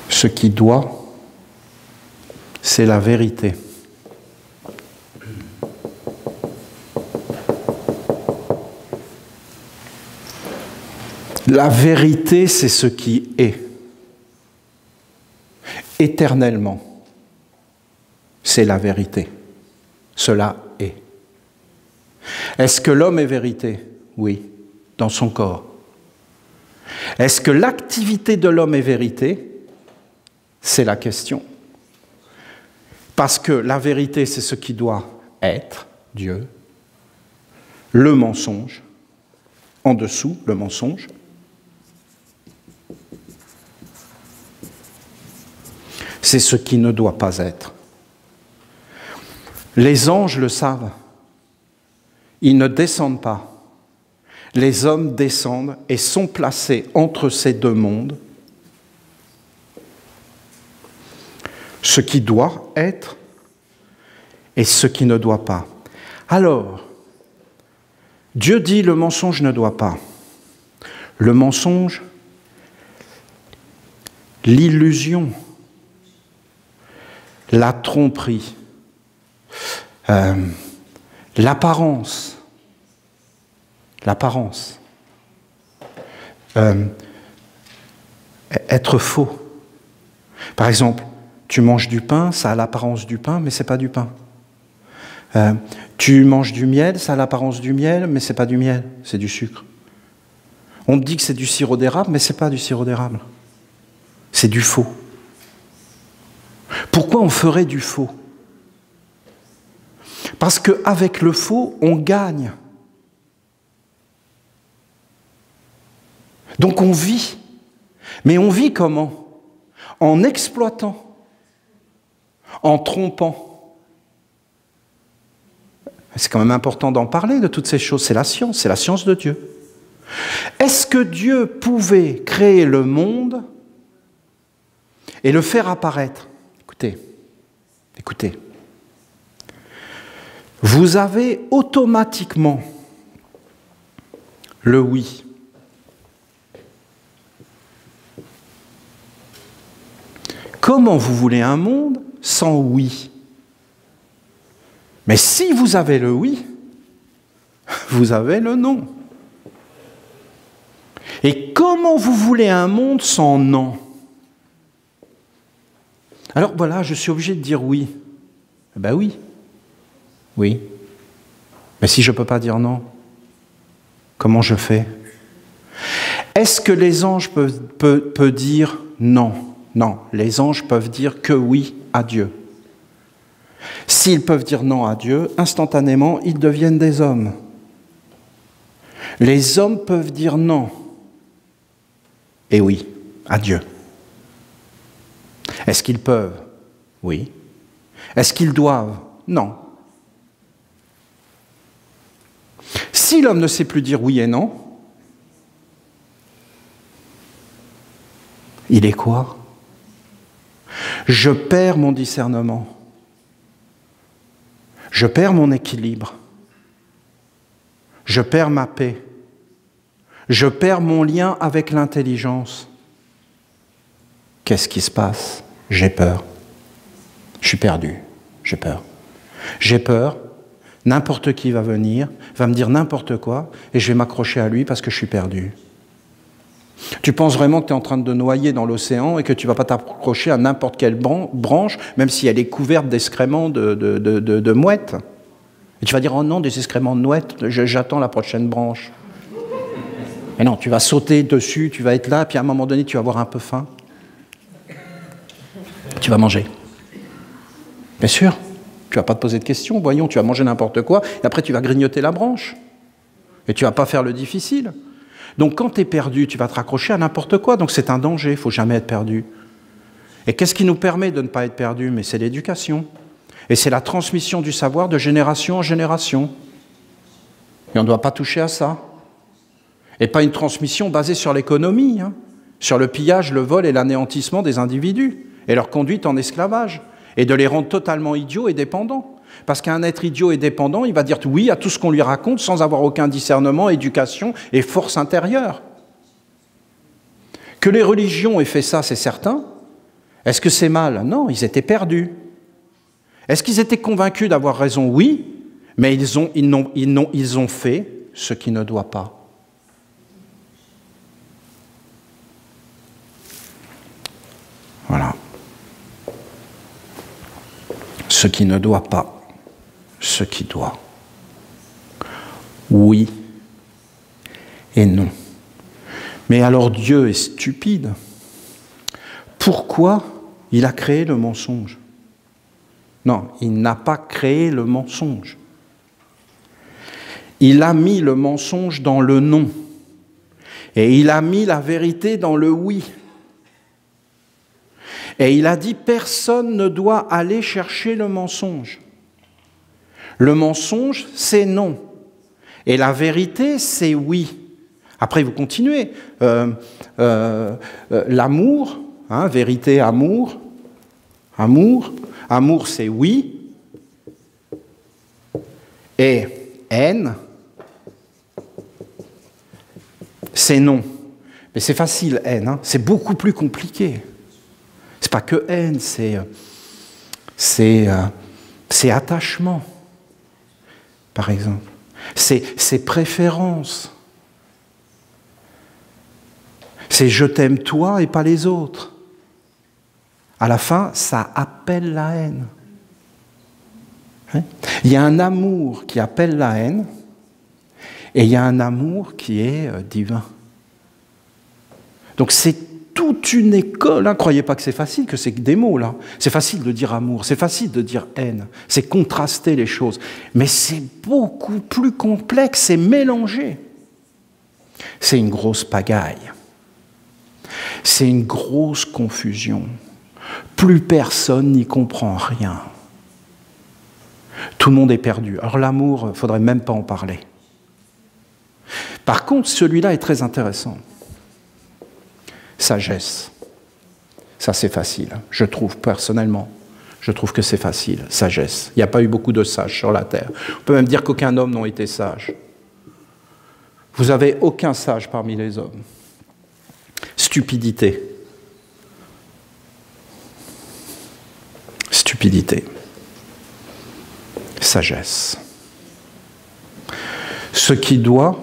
ce qui doit, c'est la vérité. La vérité, c'est ce qui est. Éternellement, c'est la vérité. Cela est. Est-ce que l'homme est vérité? Oui, dans son corps. Est-ce que l'activité de l'homme est vérité? C'est la question. Parce que la vérité, c'est ce qui doit être, Dieu. Le mensonge, en dessous, le mensonge. C'est ce qui ne doit pas être. Les anges le savent. Ils ne descendent pas. Les hommes descendent et sont placés entre ces deux mondes. Ce qui doit être et ce qui ne doit pas. Alors, Dieu dit le mensonge ne doit pas. Le mensonge, l'illusion, la tromperie, l'apparence, être faux. Par exemple, tu manges du pain, ça a l'apparence du pain, mais ce n'est pas du pain. Tu manges du miel, ça a l'apparence du miel, mais ce n'est pas du miel, c'est du sucre. On te dit que c'est du sirop d'érable, mais ce n'est pas du sirop d'érable. C'est du faux. Pourquoi on ferait du faux? Parce qu'avec le faux, on gagne. Donc on vit. Mais on vit comment? En exploitant, en trompant. C'est quand même important d'en parler de toutes ces choses. C'est la science de Dieu. Est-ce que Dieu pouvait créer le monde et le faire apparaître? Écoutez. Vous avez automatiquement le oui. Comment vous voulez un monde sans oui? Mais si vous avez le oui, vous avez le non. Et comment vous voulez un monde sans non? Alors voilà, je suis obligé de dire oui. Ben oui. Oui. Mais si je ne peux pas dire non, comment je fais? Est-ce que les anges peuvent dire non? Non, les anges peuvent dire que oui à Dieu. S'ils peuvent dire non à Dieu, instantanément, ils deviennent des hommes. Les hommes peuvent dire non et oui à Dieu. Est-ce qu'ils peuvent? Oui. Est-ce qu'ils doivent? Non. Si l'homme ne sait plus dire oui et non, il est quoi? Je perds mon discernement. Je perds mon équilibre. Je perds ma paix. Je perds mon lien avec l'intelligence. Qu'est-ce qui se passe? J'ai peur. Je suis perdu. J'ai peur. J'ai peur. N'importe qui va venir, va me dire n'importe quoi, et je vais m'accrocher à lui parce que je suis perdu. Tu penses vraiment que tu es en train de te noyer dans l'océan et que tu ne vas pas t'accrocher à n'importe quelle branche, même si elle est couverte d'excréments de mouettes. Et tu vas dire, oh non, des excréments de mouettes, j'attends la prochaine branche. Mais non, tu vas sauter dessus, tu vas être là, puis à un moment donné, tu vas avoir un peu faim. Tu vas manger. Bien sûr. Tu ne vas pas te poser de questions, voyons, tu vas manger n'importe quoi, et après tu vas grignoter la branche. Et tu ne vas pas faire le difficile. Donc quand tu es perdu, tu vas te raccrocher à n'importe quoi, donc c'est un danger, il ne faut jamais être perdu. Et qu'est-ce qui nous permet de ne pas être perdu? Mais c'est l'éducation. Et c'est la transmission du savoir de génération en génération. Et on ne doit pas toucher à ça. Et pas une transmission basée sur l'économie, sur le pillage, le vol et l'anéantissement des individus, et leur conduite en esclavage. Et de les rendre totalement idiots et dépendants. Parce qu'un être idiot et dépendant, il va dire oui à tout ce qu'on lui raconte sans avoir aucun discernement, éducation et force intérieure. Que les religions aient fait ça, c'est certain. Est-ce que c'est mal? Non, ils étaient perdus. Est-ce qu'ils étaient convaincus d'avoir raison? Oui, mais ils ont fait ce qui ne doit pas. Voilà. Ce qui ne doit pas, ce qui doit. Oui et non. Mais alors Dieu est stupide. Pourquoi il a créé le mensonge? Non, il n'a pas créé le mensonge. Il a mis le mensonge dans le non. Et il a mis la vérité dans le oui. Et il a dit, personne ne doit aller chercher le mensonge. Le mensonge, c'est non. Et la vérité, c'est oui. Après, vous continuez. L'amour, hein, vérité, amour. Amour, c'est oui. Et haine, c'est non. Mais c'est facile, haine. Hein, c'est beaucoup plus compliqué. C'est pas que haine, c'est attachement, par exemple. C'est préférence. C'est je t'aime toi et pas les autres. À la fin, ça appelle la haine. Hein? Il y a un amour qui appelle la haine et il y a un amour qui est divin. Donc c'est toute une école. Ne croyez pas que c'est facile, que c'est que des mots là. C'est facile de dire amour, c'est facile de dire haine. C'est contraster les choses. Mais c'est beaucoup plus complexe, c'est mélangé. C'est une grosse pagaille. C'est une grosse confusion. Plus personne n'y comprend rien. Tout le monde est perdu. Alors l'amour, il ne faudrait même pas en parler. Par contre, celui-là est très intéressant. Sagesse. Ça, c'est facile. Je trouve, personnellement, je trouve que c'est facile. Sagesse. Il n'y a pas eu beaucoup de sages sur la terre. On peut même dire qu'aucun homme n'a été sage. Vous n'avez aucun sage parmi les hommes. Stupidité. Stupidité. Sagesse. Ce qui doit,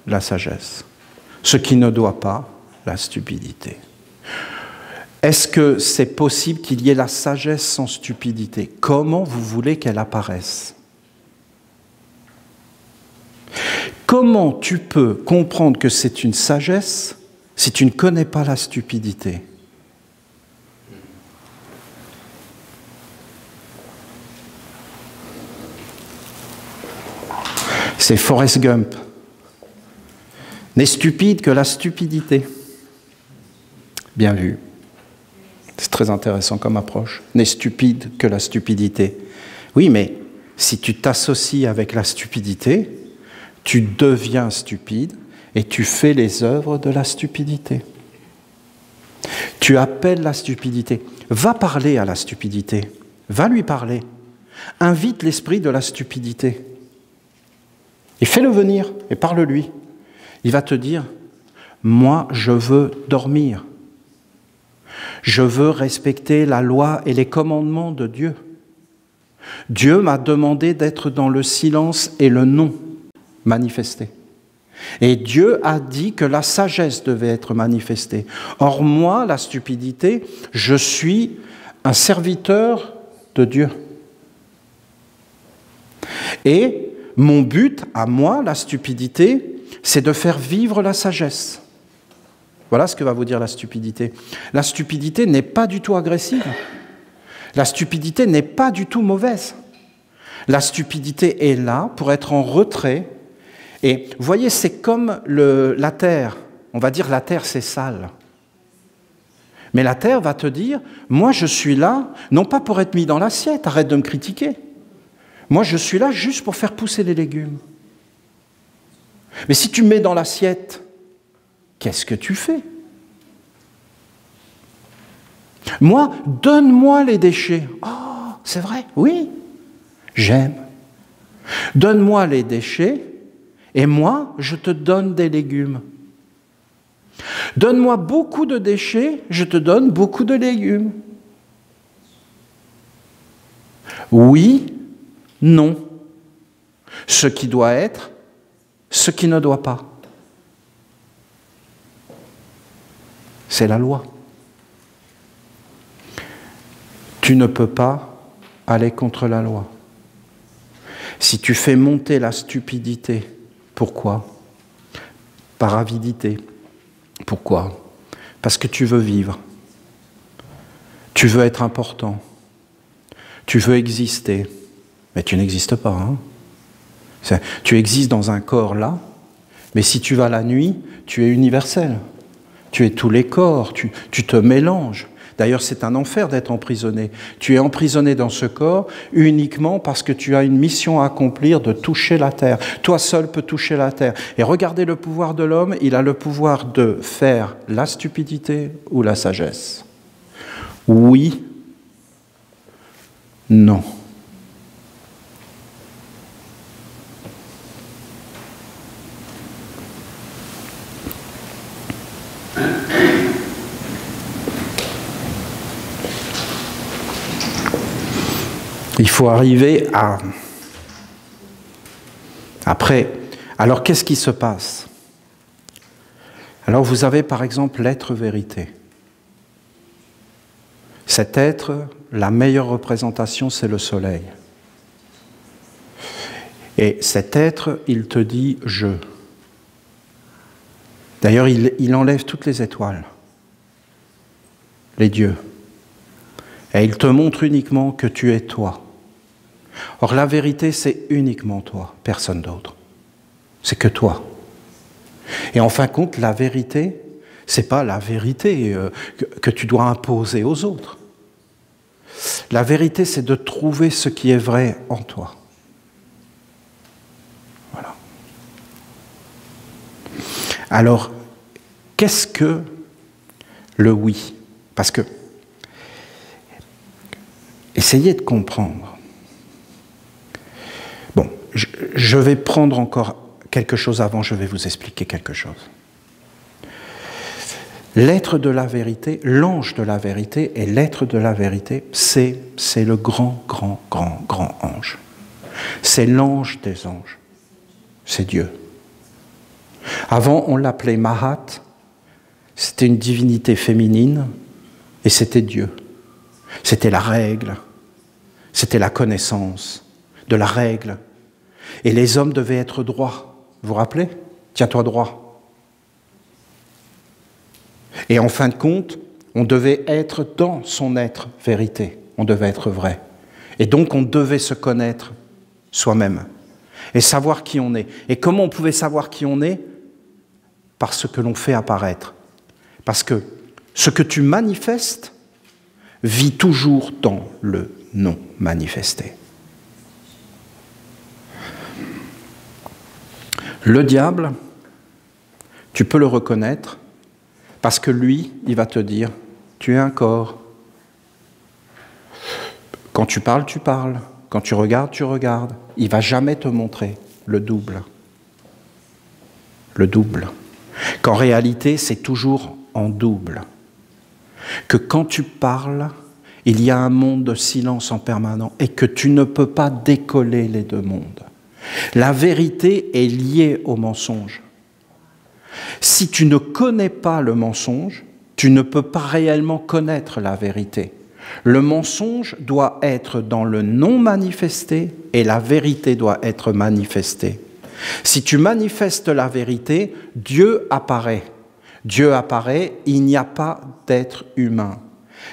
la sagesse. Ce qui ne doit pas, la stupidité. Est-ce que c'est possible qu'il y ait la sagesse sans stupidité? Comment vous voulez qu'elle apparaisse? Comment tu peux comprendre que c'est une sagesse si tu ne connais pas la stupidité? C'est Forrest Gump. N'est stupide que la stupidité. Bien vu. C'est très intéressant comme approche. N'est stupide que la stupidité. Oui, mais si tu t'associes avec la stupidité, tu deviens stupide et tu fais les œuvres de la stupidité. Tu appelles la stupidité. Va parler à la stupidité. Va lui parler. Invite l'esprit de la stupidité. Et fais-le venir et parle-lui. Il va te dire, moi, je veux dormir. Je veux respecter la loi et les commandements de Dieu. Dieu m'a demandé d'être dans le silence et le non manifesté. Et Dieu a dit que la sagesse devait être manifestée. Or, moi, la stupidité, je suis un serviteur de Dieu. Et mon but, à moi, la stupidité, c'est de faire vivre la sagesse. Voilà ce que va vous dire la stupidité. La stupidité n'est pas du tout agressive. La stupidité n'est pas du tout mauvaise. La stupidité est là pour être en retrait. Et vous voyez, c'est comme la terre. On va dire la terre, c'est sale. Mais la terre va te dire, moi je suis là, non pas pour être mis dans l'assiette, arrête de me critiquer. Moi je suis là juste pour faire pousser les légumes. Mais si tu me mets dans l'assiette, qu'est-ce que tu fais? Moi, donne-moi les déchets. Oh, c'est vrai, oui, j'aime. Donne-moi les déchets et moi, je te donne des légumes. Donne-moi beaucoup de déchets, je te donne beaucoup de légumes. Oui, non. Ce qui doit être, ce qui ne doit pas. C'est la loi. Tu ne peux pas aller contre la loi. Si tu fais monter la stupidité, pourquoi? Par avidité. Pourquoi? Parce que tu veux vivre. Tu veux être important. Tu veux exister. Mais tu n'existes pas. Hein? Tu existes dans un corps là, mais si tu vas la nuit, tu es universel. Tu es tous les corps, tu te mélanges. D'ailleurs, c'est un enfer d'être emprisonné. Tu es emprisonné dans ce corps uniquement parce que tu as une mission à accomplir de toucher la terre. Toi seul peux toucher la terre. Et regardez le pouvoir de l'homme, il a le pouvoir de faire la stupidité ou la sagesse. Oui, non. Il faut arriver à... Après, alors qu'est-ce qui se passe? Alors vous avez par exemple l'être vérité. Cet être, la meilleure représentation, c'est le soleil. Et cet être, il te dit « je ». D'ailleurs, il enlève toutes les étoiles, les dieux. Et il te montre uniquement que tu es toi. Or, la vérité, c'est uniquement toi, personne d'autre. C'est que toi. Et en fin de compte, la vérité, c'est pas la vérité que tu dois imposer aux autres. La vérité, c'est de trouver ce qui est vrai en toi. Voilà. Alors, qu'est-ce que le oui? Parce que, essayez de comprendre. Bon, je vais prendre encore quelque chose avant, je vais vous expliquer quelque chose. L'être de la vérité, l'ange de la vérité et l'être de la vérité, c'est le grand ange. C'est l'ange des anges. C'est Dieu. Avant, on l'appelait Mahat. C'était une divinité féminine et c'était Dieu. C'était la règle. C'était la connaissance de la règle. Et les hommes devaient être droits. Vous vous rappelez? Tiens-toi droit. Et en fin de compte, on devait être dans son être vérité. On devait être vrai. Et donc on devait se connaître soi-même. Et savoir qui on est. Et comment on pouvait savoir qui on est? Par ce que l'on fait apparaître. Parce que ce que tu manifestes vit toujours dans le non manifesté. Le diable, tu peux le reconnaître parce que lui, il va te dire, tu es un corps. Quand tu parles, tu parles. Quand tu regardes, tu regardes. Il ne va jamais te montrer le double. Le double. Qu'en réalité, c'est toujours en double. Que quand tu parles, il y a un monde de silence en permanent et que tu ne peux pas décoller les deux mondes. La vérité est liée au mensonge. Si tu ne connais pas le mensonge, tu ne peux pas réellement connaître la vérité. Le mensonge doit être dans le non manifesté et la vérité doit être manifestée. Si tu manifestes la vérité, Dieu apparaît. Dieu apparaît, il n'y a pas d'être humain.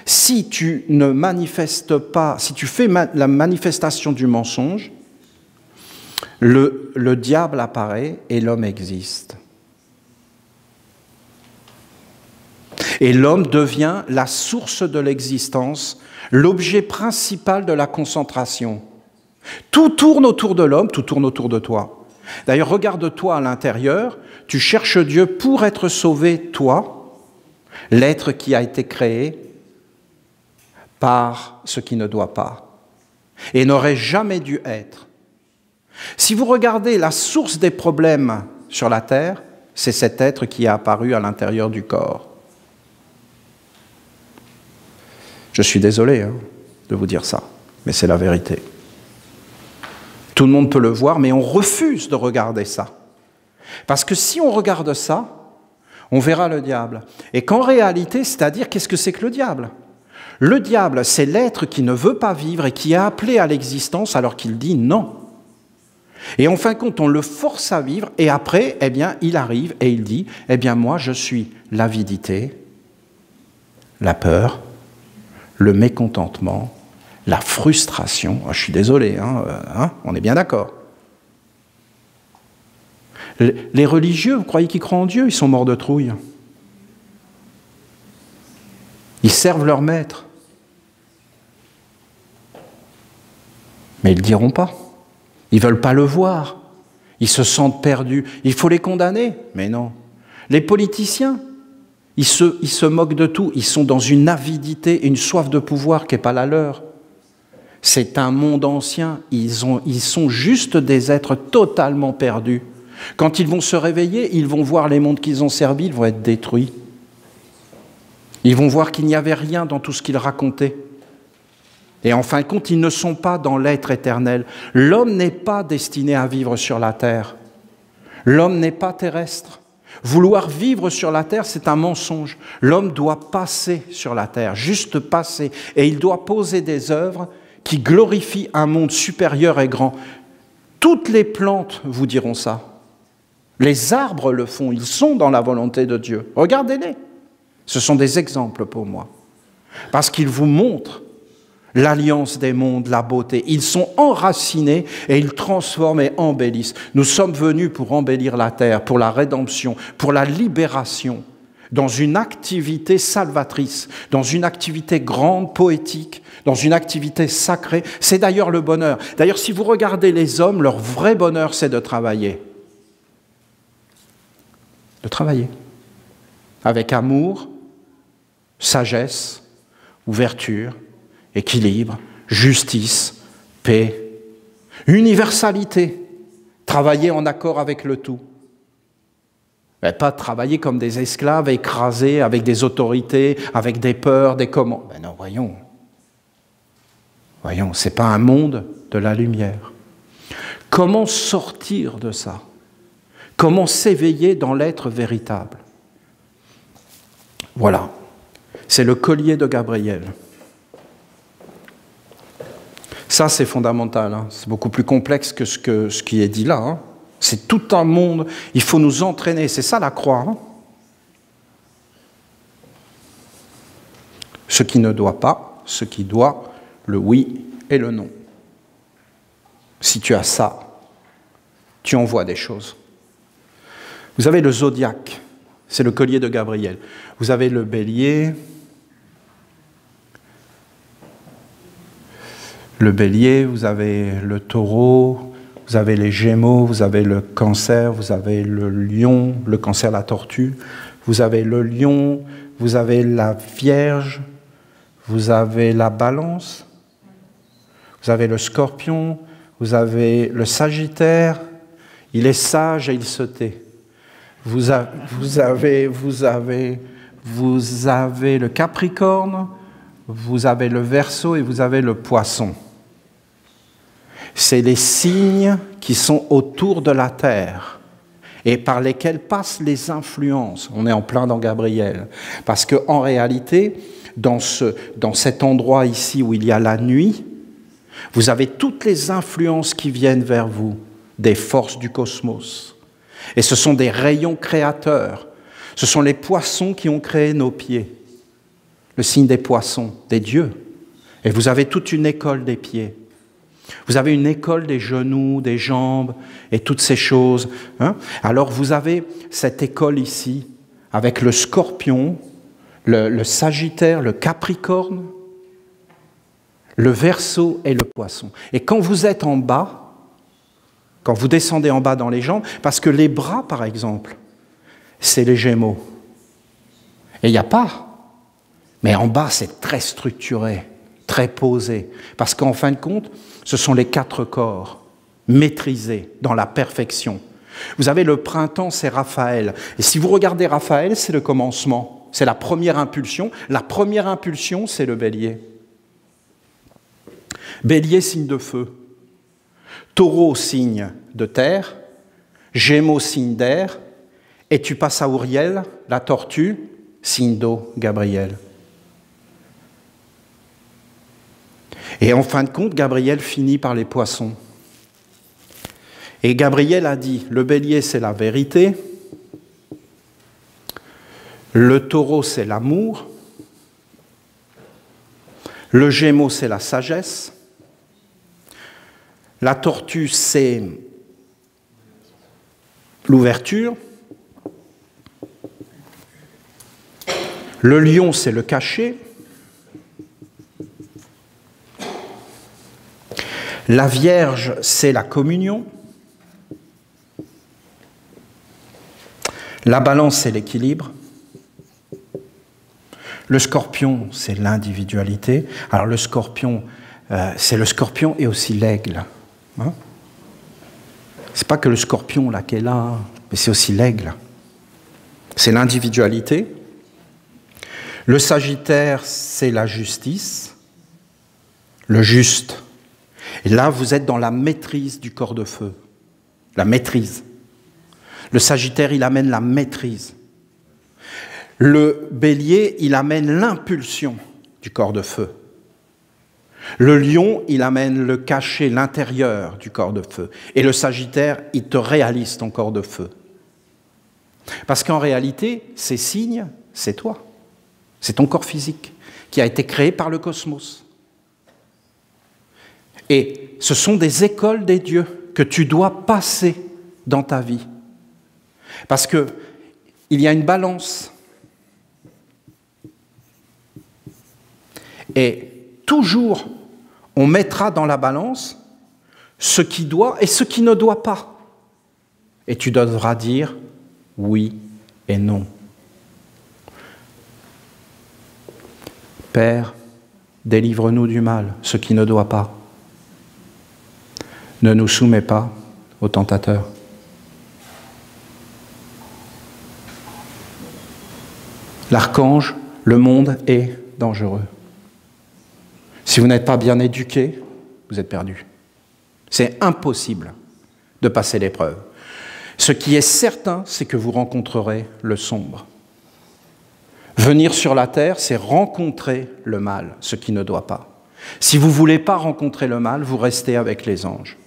Si tu ne manifestes pas, si tu fais la manifestation du mensonge, le diable apparaît et l'homme existe. Et l'homme devient la source de l'existence, l'objet principal de la concentration. Tout tourne autour de l'homme, tout tourne autour de toi. D'ailleurs, regarde-toi à l'intérieur, tu cherches Dieu pour être sauvé, toi, l'être qui a été créé par ce qui ne doit pas et n'aurait jamais dû être. Si vous regardez la source des problèmes sur la terre, c'est cet être qui est apparu à l'intérieur du corps. Je suis désolé de vous dire ça, mais c'est la vérité. Tout le monde peut le voir, mais on refuse de regarder ça. Parce que si on regarde ça, on verra le diable. Et qu'en réalité, c'est-à-dire, qu'est-ce que c'est que le diable ? Le diable, c'est l'être qui ne veut pas vivre et qui est appelé à l'existence alors qu'il dit non. Et en fin de compte, on le force à vivre et après, eh bien, il arrive et il dit, eh bien, moi, je suis l'avidité, la peur, le mécontentement, la frustration. Oh, je suis désolé, on est bien d'accord. Les religieux, vous croyez qu'ils croient en Dieu? Ils sont morts de trouille. Ils servent leur maître. Mais ils ne le diront pas. Ils ne veulent pas le voir. Ils se sentent perdus. Il faut les condamner. Mais non. Les politiciens, ils se moquent de tout. Ils sont dans une avidité, une soif de pouvoir qui n'est pas la leur. C'est un monde ancien. Ils sont juste des êtres totalement perdus. Quand ils vont se réveiller, ils vont voir les mondes qu'ils ont servis, ils vont être détruits. Ils vont voir qu'il n'y avait rien dans tout ce qu'ils racontaient. Et en fin de compte, ils ne sont pas dans l'être éternel. L'homme n'est pas destiné à vivre sur la terre. L'homme n'est pas terrestre. Vouloir vivre sur la terre, c'est un mensonge. L'homme doit passer sur la terre, juste passer. Et il doit poser des œuvres qui glorifient un monde supérieur et grand. Toutes les plantes vous diront ça. Les arbres le font, ils sont dans la volonté de Dieu. Regardez-les. Ce sont des exemples pour moi. Parce qu'ils vous montrent l'alliance des mondes, la beauté. Ils sont enracinés et ils transforment et embellissent. Nous sommes venus pour embellir la terre, pour la rédemption, pour la libération, dans une activité salvatrice, dans une activité grande, poétique, dans une activité sacrée. C'est d'ailleurs le bonheur. D'ailleurs, si vous regardez les hommes, leur vrai bonheur, c'est de travailler. De travailler. Avec amour, sagesse, ouverture, équilibre, justice, paix, universalité, travailler en accord avec le tout. Mais pas travailler comme des esclaves écrasés avec des autorités, avec des peurs, des commandes. Ben non, voyons. Voyons, ce n'est pas un monde de la lumière. Comment sortir de ça? Comment s'éveiller dans l'être véritable? Voilà, c'est le collier de Gabriel. Ça, c'est fondamental, c'est beaucoup plus complexe que ce qui est dit là. C'est tout un monde, il faut nous entraîner, c'est ça la croix. Ce qui ne doit pas, ce qui doit, le oui et le non. Si tu as ça, tu envoies des choses. Vous avez le zodiaque, c'est le collier de Gabriel. Vous avez le bélier. Le bélier, vous avez le taureau, vous avez les gémeaux, vous avez le cancer, vous avez le lion, le cancer, la tortue, vous avez le lion, vous avez la vierge, vous avez la balance, vous avez le scorpion, vous avez le sagittaire, il est sage et il se tait. Vous avez le capricorne, vous avez le verseau et vous avez le poisson. C'est les signes qui sont autour de la terre et par lesquels passent les influences. On est en plein dans Gabriel. Parce qu'en réalité, dans cet endroit ici où il y a la nuit, vous avez toutes les influences qui viennent vers vous, des forces du cosmos. Et ce sont des rayons créateurs. Ce sont les poissons qui ont créé nos pieds. Le signe des poissons, des dieux. Et vous avez toute une école des pieds. Vous avez une école des genoux, des jambes et toutes ces choses. Alors vous avez cette école ici avec le scorpion, le sagittaire, le capricorne, le verseau et le poisson. Et quand vous êtes en bas, quand vous descendez en bas dans les jambes, parce que les bras par exemple, c'est les gémeaux. Et il n'y a pas. Mais en bas c'est très structuré, très posé. Parce qu'en fin de compte, ce sont les 4 corps maîtrisés dans la perfection. Vous avez le printemps, c'est Raphaël. Et si vous regardez Raphaël, c'est le commencement. C'est la première impulsion. La première impulsion, c'est le bélier. Bélier, signe de feu. Taureau, signe de terre. Gémeaux, signe d'air. Et tu passes à Ouriel, la tortue, signe d'eau, Gabriel. Et en fin de compte, Gabriel finit par les poissons. Et Gabriel a dit, le bélier, c'est la vérité. Le taureau, c'est l'amour. Le gémeau, c'est la sagesse. La tortue, c'est l'ouverture. Le lion, c'est le cachet. La Vierge, c'est la communion. La Balance, c'est l'équilibre. Le Scorpion, c'est l'individualité. Alors le Scorpion, c'est le Scorpion et aussi l'aigle. Hein? C'est pas que le Scorpion là qui est là, mais c'est aussi l'aigle. C'est l'individualité. Le Sagittaire, c'est la justice, le juste. Et là, vous êtes dans la maîtrise du corps de feu. La maîtrise. Le Sagittaire, il amène la maîtrise. Le Bélier, il amène l'impulsion du corps de feu. Le Lion, il amène le cachet, l'intérieur du corps de feu. Et le Sagittaire, il te réalise ton corps de feu. Parce qu'en réalité, ces signes, c'est toi. C'est ton corps physique qui a été créé par le cosmos. Et ce sont des écoles des dieux que tu dois passer dans ta vie. Parce qu'il y a une balance. Et toujours, on mettra dans la balance ce qui doit et ce qui ne doit pas. Et tu devras dire oui et non. Père, délivre-nous du mal, ce qui ne doit pas. Ne nous soumets pas au tentateur. L'archange, le monde est dangereux. Si vous n'êtes pas bien éduqué, vous êtes perdu. C'est impossible de passer l'épreuve. Ce qui est certain, c'est que vous rencontrerez le sombre. Venir sur la terre, c'est rencontrer le mal, ce qui ne doit pas. Si vous ne voulez pas rencontrer le mal, vous restez avec les anges.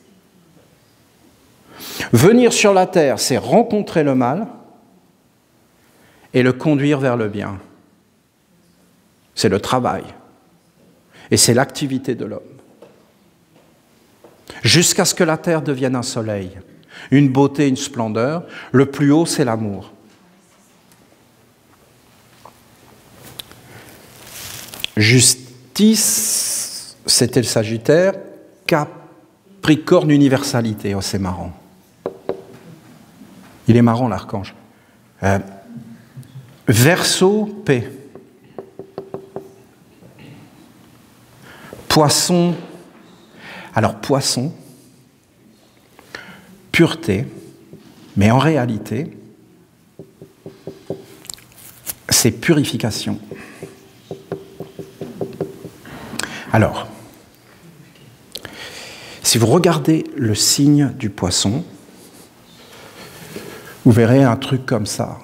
Venir sur la terre, c'est rencontrer le mal et le conduire vers le bien. C'est le travail. Et c'est l'activité de l'homme. Jusqu'à ce que la terre devienne un soleil, une beauté, une splendeur, le plus haut, c'est l'amour. Justice, c'était le Sagittaire. Capricorne, universalité. Oh, c'est marrant. Il est marrant, l'archange. Verseau, paix. Poisson. Alors, poisson, pureté, mais en réalité, c'est purification. Alors, si vous regardez le signe du poisson, vous verrez un truc comme ça.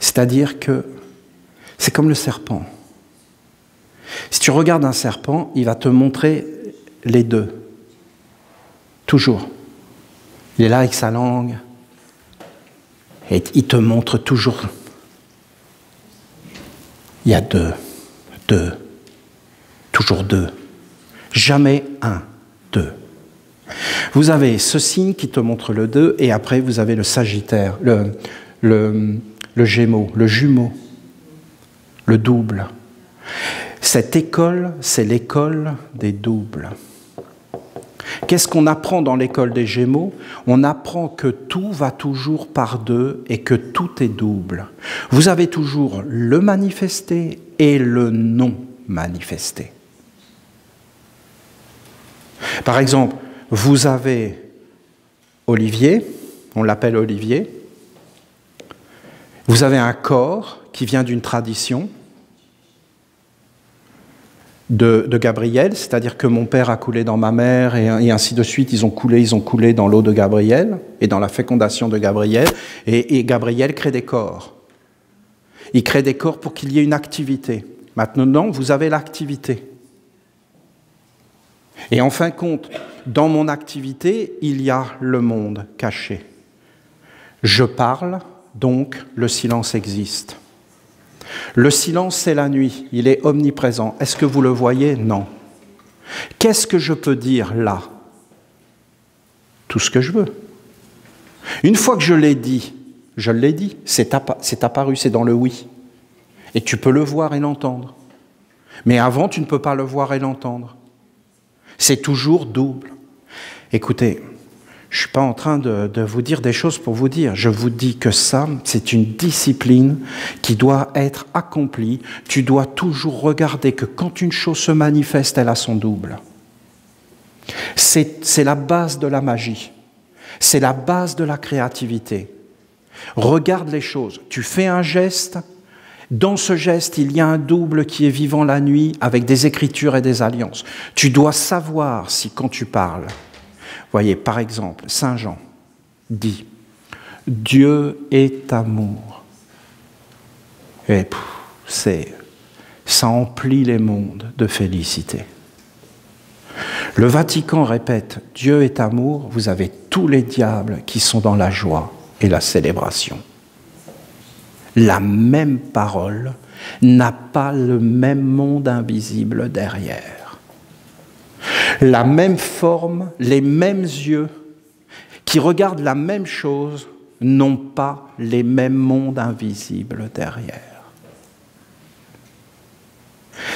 C'est-à-dire que c'est comme le serpent. Si tu regardes un serpent, il va te montrer les deux. Toujours. Il est là avec sa langue. Et il te montre toujours. Il y a deux. Toujours deux. Jamais un, deux. Vous avez ce signe qui te montre le 2 et après vous avez le Sagittaire, le Gémeaux, le jumeau, le double. Cette école, c'est l'école des doubles. Qu'est-ce qu'on apprend dans l'école des Gémeaux? On apprend que tout va toujours par deux et que tout est double. Vous avez toujours le manifesté et le non manifesté. Par exemple, vous avez Olivier, on l'appelle Olivier. Vous avez un corps qui vient d'une tradition de Gabriel, c'est-à-dire que mon père a coulé dans ma mère et ainsi de suite, ils ont coulé dans l'eau de Gabriel et dans la fécondation de Gabriel, et Gabriel crée des corps. Il crée des corps pour qu'il y ait une activité. Maintenant, vous avez l'activité. Et en fin de compte, dans mon activité, il y a le monde caché. Je parle, donc le silence existe. Le silence, c'est la nuit, il est omniprésent. Est-ce que vous le voyez? Non. Qu'est-ce que je peux dire là? Tout ce que je veux. Une fois que je l'ai dit, c'est apparu, c'est dans le oui. Et tu peux le voir et l'entendre. Mais avant, tu ne peux pas le voir et l'entendre. C'est toujours double. Écoutez, je ne suis pas en train de vous dire des choses pour vous dire. Je vous dis que ça, c'est une discipline qui doit être accomplie. Tu dois toujours regarder que quand une chose se manifeste, elle a son double. C'est la base de la magie. C'est la base de la créativité. Regarde les choses. Tu fais un geste. Dans ce geste, il y a un double qui est vivant la nuit avec des écritures et des alliances. Tu dois savoir si quand tu parles, voyez, par exemple, Saint Jean dit « Dieu est amour ». Et ça emplit les mondes de félicité. Le Vatican répète « Dieu est amour », vous avez tous les diables qui sont dans la joie et la célébration. La même parole n'a pas le même monde invisible derrière. La même forme, les mêmes yeux qui regardent la même chose n'ont pas les mêmes mondes invisibles derrière.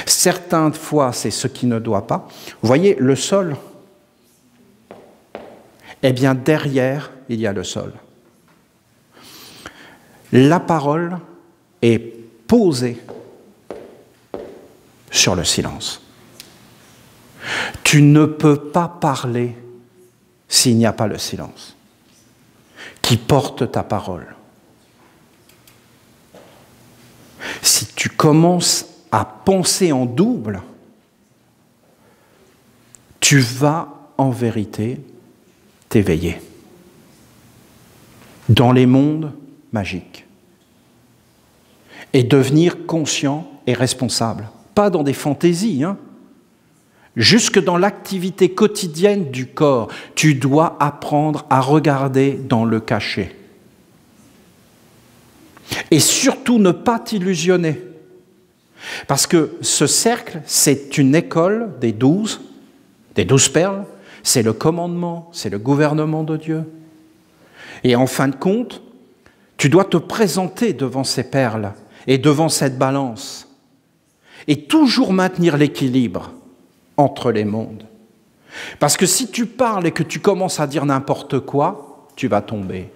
Certaines fois, c'est ce qui ne doit pas. Vous voyez, le sol, eh bien derrière, il y a le sol. La parole est posée sur le silence. Tu ne peux pas parler s'il n'y a pas le silence qui porte ta parole. Si tu commences à penser en double, tu vas en vérité t'éveiller dans les mondes magique. Et devenir conscient et responsable. Pas dans des fantaisies, jusque dans l'activité quotidienne du corps. Tu dois apprendre à regarder dans le cachet. Et surtout ne pas t'illusionner. Parce que ce cercle, c'est une école des 12 perles, c'est le commandement, c'est le gouvernement de Dieu. Et en fin de compte, tu dois te présenter devant ces perles et devant cette balance et toujours maintenir l'équilibre entre les mondes. Parce que si tu parles et que tu commences à dire n'importe quoi, tu vas tomber.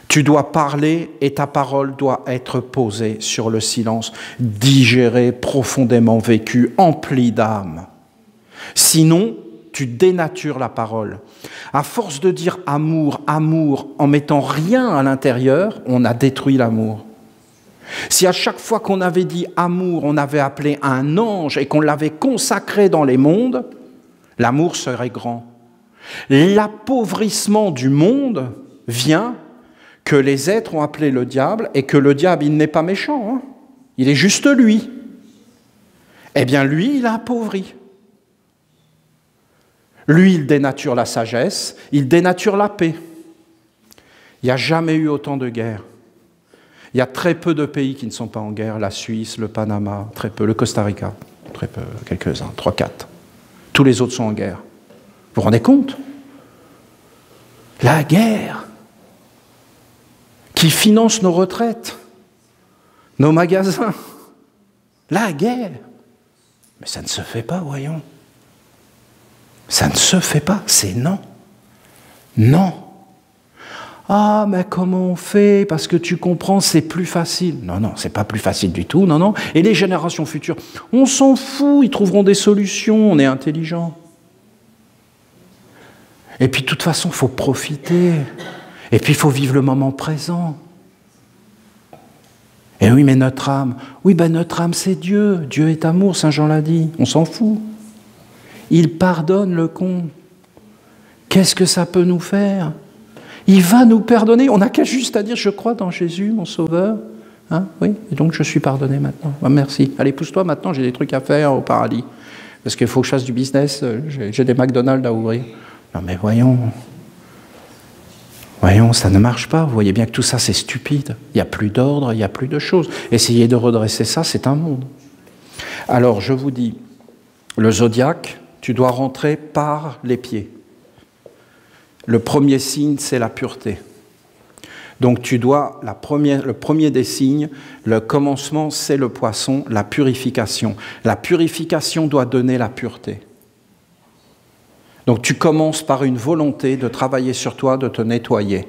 Tu dois parler et ta parole doit être posée sur le silence, digérée, profondément vécue, emplie d'âme. Sinon, tu dénatures la parole. À force de dire amour, amour, en mettant rien à l'intérieur, on a détruit l'amour. Si à chaque fois qu'on avait dit amour, on avait appelé un ange et qu'on l'avait consacré dans les mondes, l'amour serait grand. L'appauvrissement du monde vient que les êtres ont appelé le diable et que le diable, il n'est pas méchant, il est juste lui. Eh bien, lui, il a appauvri. Lui, il dénature la sagesse, il dénature la paix. Il n'y a jamais eu autant de guerres. Il y a très peu de pays qui ne sont pas en guerre. La Suisse, le Panama, très peu. Le Costa Rica, très peu, quelques-uns, 3, 4. Tous les autres sont en guerre. Vous vous rendez compte? La guerre qui finance nos retraites, nos magasins. La guerre. Mais ça ne se fait pas, voyons. Ça ne se fait pas, c'est non. Non. Ah, mais comment on fait? Parce que tu comprends, c'est plus facile. Non, non, c'est pas plus facile du tout, non, non. Et les générations futures, on s'en fout, ils trouveront des solutions, on est intelligent. Et puis de toute façon, il faut profiter. Et puis il faut vivre le moment présent. Et oui, mais notre âme, notre âme c'est Dieu. Dieu est amour, Saint Jean l'a dit. On s'en fout. Il pardonne le con. Qu'est-ce que ça peut nous faire? Il va nous pardonner. On n'a qu'à juste à dire, je crois dans Jésus, mon Sauveur. Hein, oui, et donc je suis pardonné maintenant. Ah, merci. Allez, pousse-toi maintenant, j'ai des trucs à faire au paradis. Parce qu'il faut que je fasse du business, j'ai des McDonald's à ouvrir. Non mais voyons, ça ne marche pas. Vous voyez bien que tout ça c'est stupide. Il n'y a plus d'ordre, il n'y a plus de choses. Essayez de redresser ça, c'est un monde. Alors je vous dis, le zodiaque, tu dois rentrer par les pieds. Le premier signe, c'est la pureté. Donc tu dois, le premier des signes, le commencement, c'est le poisson, la purification. La purification doit donner la pureté. Donc tu commences par une volonté de travailler sur toi, de te nettoyer.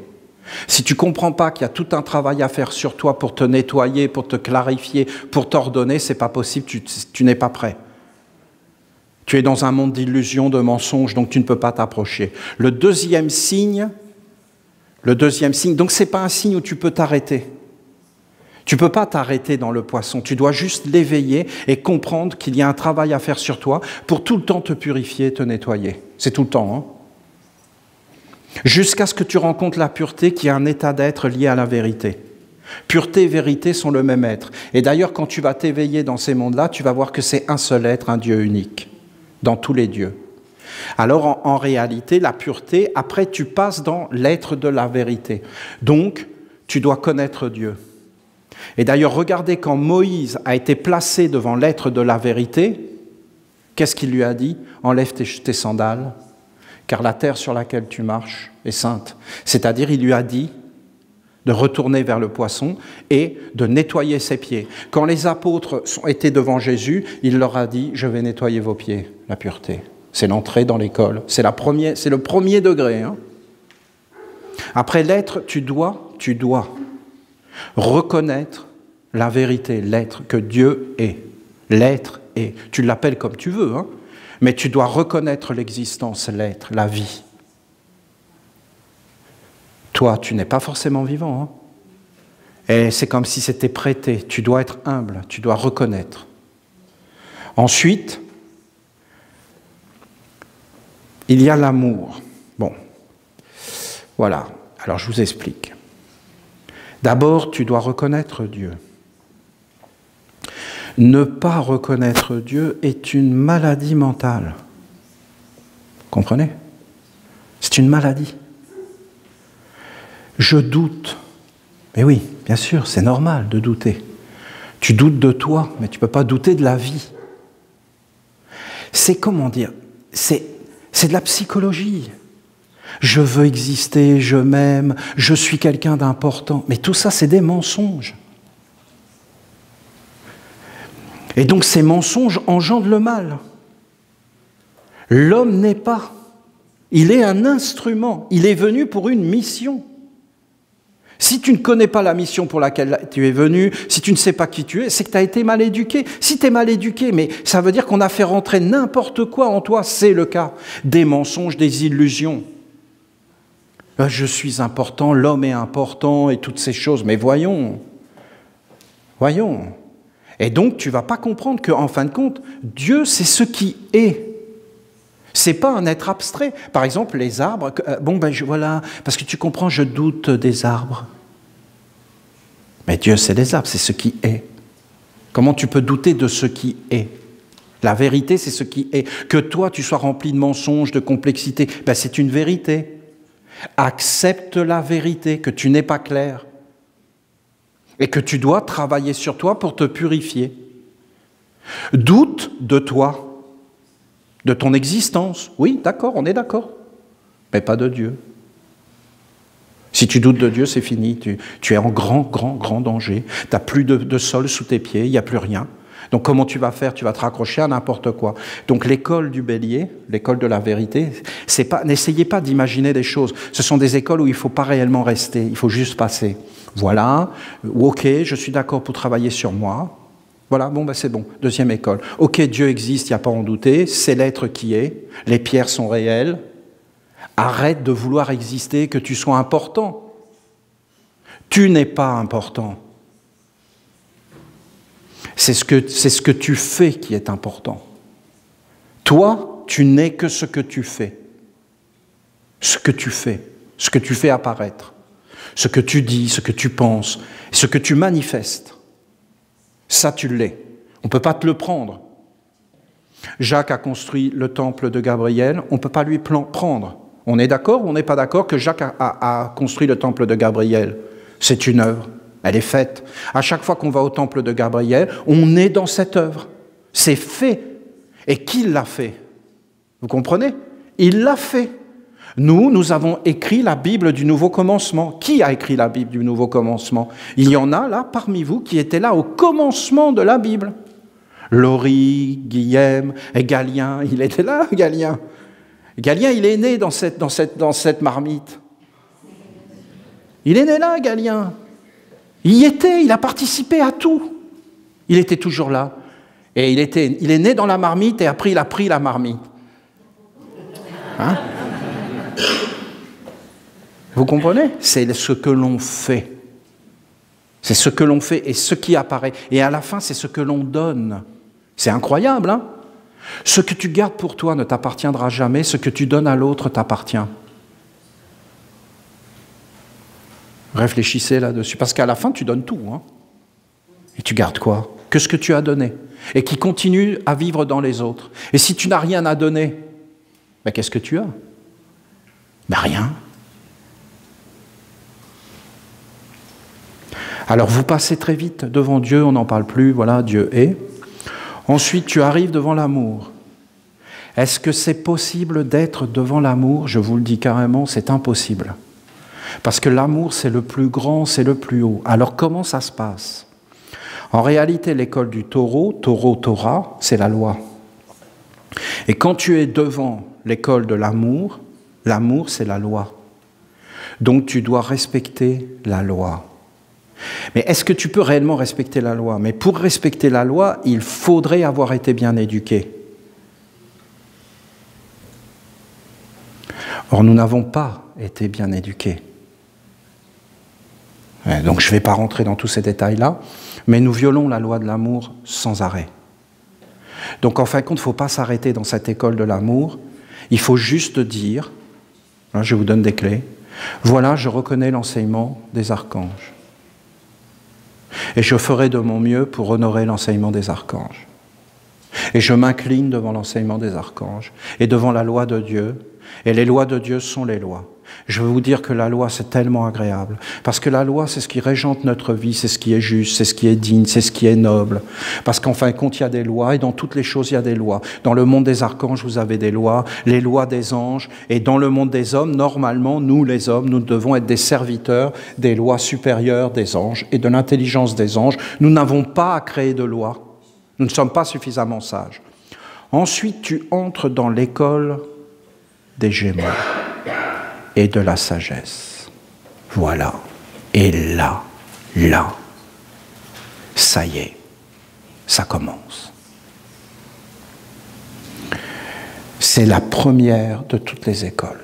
Si tu ne comprends pas qu'il y a tout un travail à faire sur toi pour te nettoyer, pour te clarifier, pour t'ordonner, ce n'est pas possible, tu n'es pas prêt. Tu es dans un monde d'illusions, de mensonges, donc tu ne peux pas t'approcher. Le deuxième signe, donc ce n'est pas un signe où tu peux t'arrêter. Tu ne peux pas t'arrêter dans le poisson, tu dois juste l'éveiller et comprendre qu'il y a un travail à faire sur toi pour tout le temps te purifier, te nettoyer. C'est tout le temps, hein. Jusqu'à ce que tu rencontres la pureté qui est un état d'être lié à la vérité. Pureté et vérité sont le même être. Et d'ailleurs, quand tu vas t'éveiller dans ces mondes-là, tu vas voir que c'est un seul être, un Dieu unique, dans tous les dieux. Alors, en réalité, la pureté, après, tu passes dans l'être de la vérité. Donc, tu dois connaître Dieu. Et d'ailleurs, regardez quand Moïse a été placé devant l'être de la vérité, qu'est-ce qu'il lui a dit? Enlève tes sandales, car la terre sur laquelle tu marches est sainte. C'est-à-dire, il lui a dit de retourner vers le poisson et de nettoyer ses pieds. Quand les apôtres étaient devant Jésus, il leur a dit, je vais nettoyer vos pieds, la pureté. C'est l'entrée dans l'école, c'est le premier degré. Hein. Après l'être, tu dois reconnaître la vérité, l'être que Dieu est. L'être est. Tu l'appelles comme tu veux, hein, mais tu dois reconnaître l'existence, l'être, la vie. Toi, tu n'es pas forcément vivant. Hein. Et c'est comme si c'était prêté. Tu dois être humble, tu dois reconnaître. Ensuite, il y a l'amour. Bon, voilà. Alors, je vous explique. D'abord, tu dois reconnaître Dieu. Ne pas reconnaître Dieu est une maladie mentale. Comprenez? C'est une maladie. Je doute. Mais oui, bien sûr, c'est normal de douter. Tu doutes de toi, mais tu ne peux pas douter de la vie. C'est comment dire? C'est de la psychologie. Je veux exister, je m'aime, je suis quelqu'un d'important. Mais tout ça, c'est des mensonges. Et donc ces mensonges engendrent le mal. L'homme n'est pas. Il est un instrument. Il est venu pour une mission. Si tu ne connais pas la mission pour laquelle tu es venu, si tu ne sais pas qui tu es, c'est que tu as été mal éduqué. Si tu es mal éduqué, mais ça veut dire qu'on a fait rentrer n'importe quoi en toi, c'est le cas. Des mensonges, des illusions. Je suis important, l'homme est important et toutes ces choses. Mais voyons. Et donc, tu ne vas pas comprendre qu'en fin de compte, Dieu, c'est ce qui est. Ce n'est pas un être abstrait. Par exemple, les arbres, voilà, parce que tu comprends, je doute des arbres. Mais Dieu, c'est les arbres, c'est ce qui est. Comment tu peux douter de ce qui est? La vérité, c'est ce qui est. Que toi, tu sois rempli de mensonges, de complexité, c'est une vérité. Accepte la vérité, que tu n'es pas clair. Et que tu dois travailler sur toi pour te purifier. Doute de toi, de ton existence. Oui, d'accord, on est d'accord. Mais pas de Dieu. Si tu doutes de Dieu, c'est fini. Tu es en grand danger. Tu n'as plus de sol sous tes pieds, il n'y a plus rien. Donc comment tu vas faire? Tu vas te raccrocher à n'importe quoi. Donc l'école du bélier, l'école de la vérité, n'essayez pas d'imaginer des choses. Ce sont des écoles où il ne faut pas réellement rester, il faut juste passer. Voilà, ok, je suis d'accord pour travailler sur moi. Voilà, c'est bon, deuxième école. Ok, Dieu existe, il n'y a pas à en douter, c'est l'être qui est, les pierres sont réelles. Arrête de vouloir exister, que tu sois important. Tu n'es pas important. C'est ce que tu fais qui est important. Toi, tu n'es que ce que tu fais. Ce que tu fais apparaître, ce que tu dis, ce que tu penses, ce que tu manifestes. Ça, tu l'es. On ne peut pas te le prendre. Jacques a construit le temple de Gabriel, on ne peut pas lui prendre. On est d'accord ou on n'est pas d'accord que Jacques a construit le temple de Gabriel? C'est une œuvre, elle est faite. À chaque fois qu'on va au temple de Gabriel, on est dans cette œuvre. C'est fait. Et qui l'a fait? Vous comprenez? Il l'a fait. Nous avons écrit la Bible du Nouveau Commencement. Qui a écrit la Bible du Nouveau Commencement? Il y en a là parmi vous qui étaient là au commencement de la Bible. Laurie, Guillaume et Galien, il était là, Galien. Galien, il est né dans cette marmite. Il est né là, Galien. Il y était, il a participé à tout. Il était toujours là. Et il est né dans la marmite et après il a pris la marmite. Hein? Vous comprenez? C'est ce que l'on fait. C'est ce que l'on fait et ce qui apparaît. Et à la fin, c'est ce que l'on donne. C'est incroyable, hein? Ce que tu gardes pour toi ne t'appartiendra jamais, ce que tu donnes à l'autre t'appartient. Réfléchissez là-dessus, parce qu'à la fin, tu donnes tout. Hein? Et tu gardes quoi? Que ce que tu as donné, et qui continue à vivre dans les autres. Et si tu n'as rien à donner, ben qu'est-ce que tu as? Ben rien. Alors vous passez très vite devant Dieu, on n'en parle plus, voilà, Dieu est. Ensuite, tu arrives devant l'amour. Est-ce que c'est possible d'être devant l'amour? Je vous le dis carrément, c'est impossible. Parce que l'amour, c'est le plus grand, c'est le plus haut. Alors comment ça se passe? En réalité, l'école du taureau, Torah, c'est la loi. Et quand tu es devant l'école de l'amour, l'amour, c'est la loi. Donc tu dois respecter la loi. Mais est-ce que tu peux réellement respecter la loi? Mais pour respecter la loi, il faudrait avoir été bien éduqué. Or, nous n'avons pas été bien éduqués. Donc je ne vais pas rentrer dans tous ces détails-là, mais nous violons la loi de l'amour sans arrêt. Donc en fin de compte, il ne faut pas s'arrêter dans cette école de l'amour, il faut juste dire, hein, je vous donne des clés, voilà, je reconnais l'enseignement des archanges. Et je ferai de mon mieux pour honorer l'enseignement des archanges. Et je m'incline devant l'enseignement des archanges et devant la loi de Dieu. Et les lois de Dieu sont les lois. Je veux vous dire que la loi, c'est tellement agréable. Parce que la loi, c'est ce qui régente notre vie, c'est ce qui est juste, c'est ce qui est digne, c'est ce qui est noble. Parce qu'en fin de compte, il y a des lois, et dans toutes les choses, il y a des lois. Dans le monde des archanges, vous avez des lois, les lois des anges. Et dans le monde des hommes, normalement, nous, les hommes, nous devons être des serviteurs des lois supérieures des anges et de l'intelligence des anges. Nous n'avons pas à créer de lois. Nous ne sommes pas suffisamment sages. Ensuite, tu entres dans l'école des Gémeaux et de la sagesse. Voilà. Et là, ça y est, ça commence. C'est la première de toutes les écoles.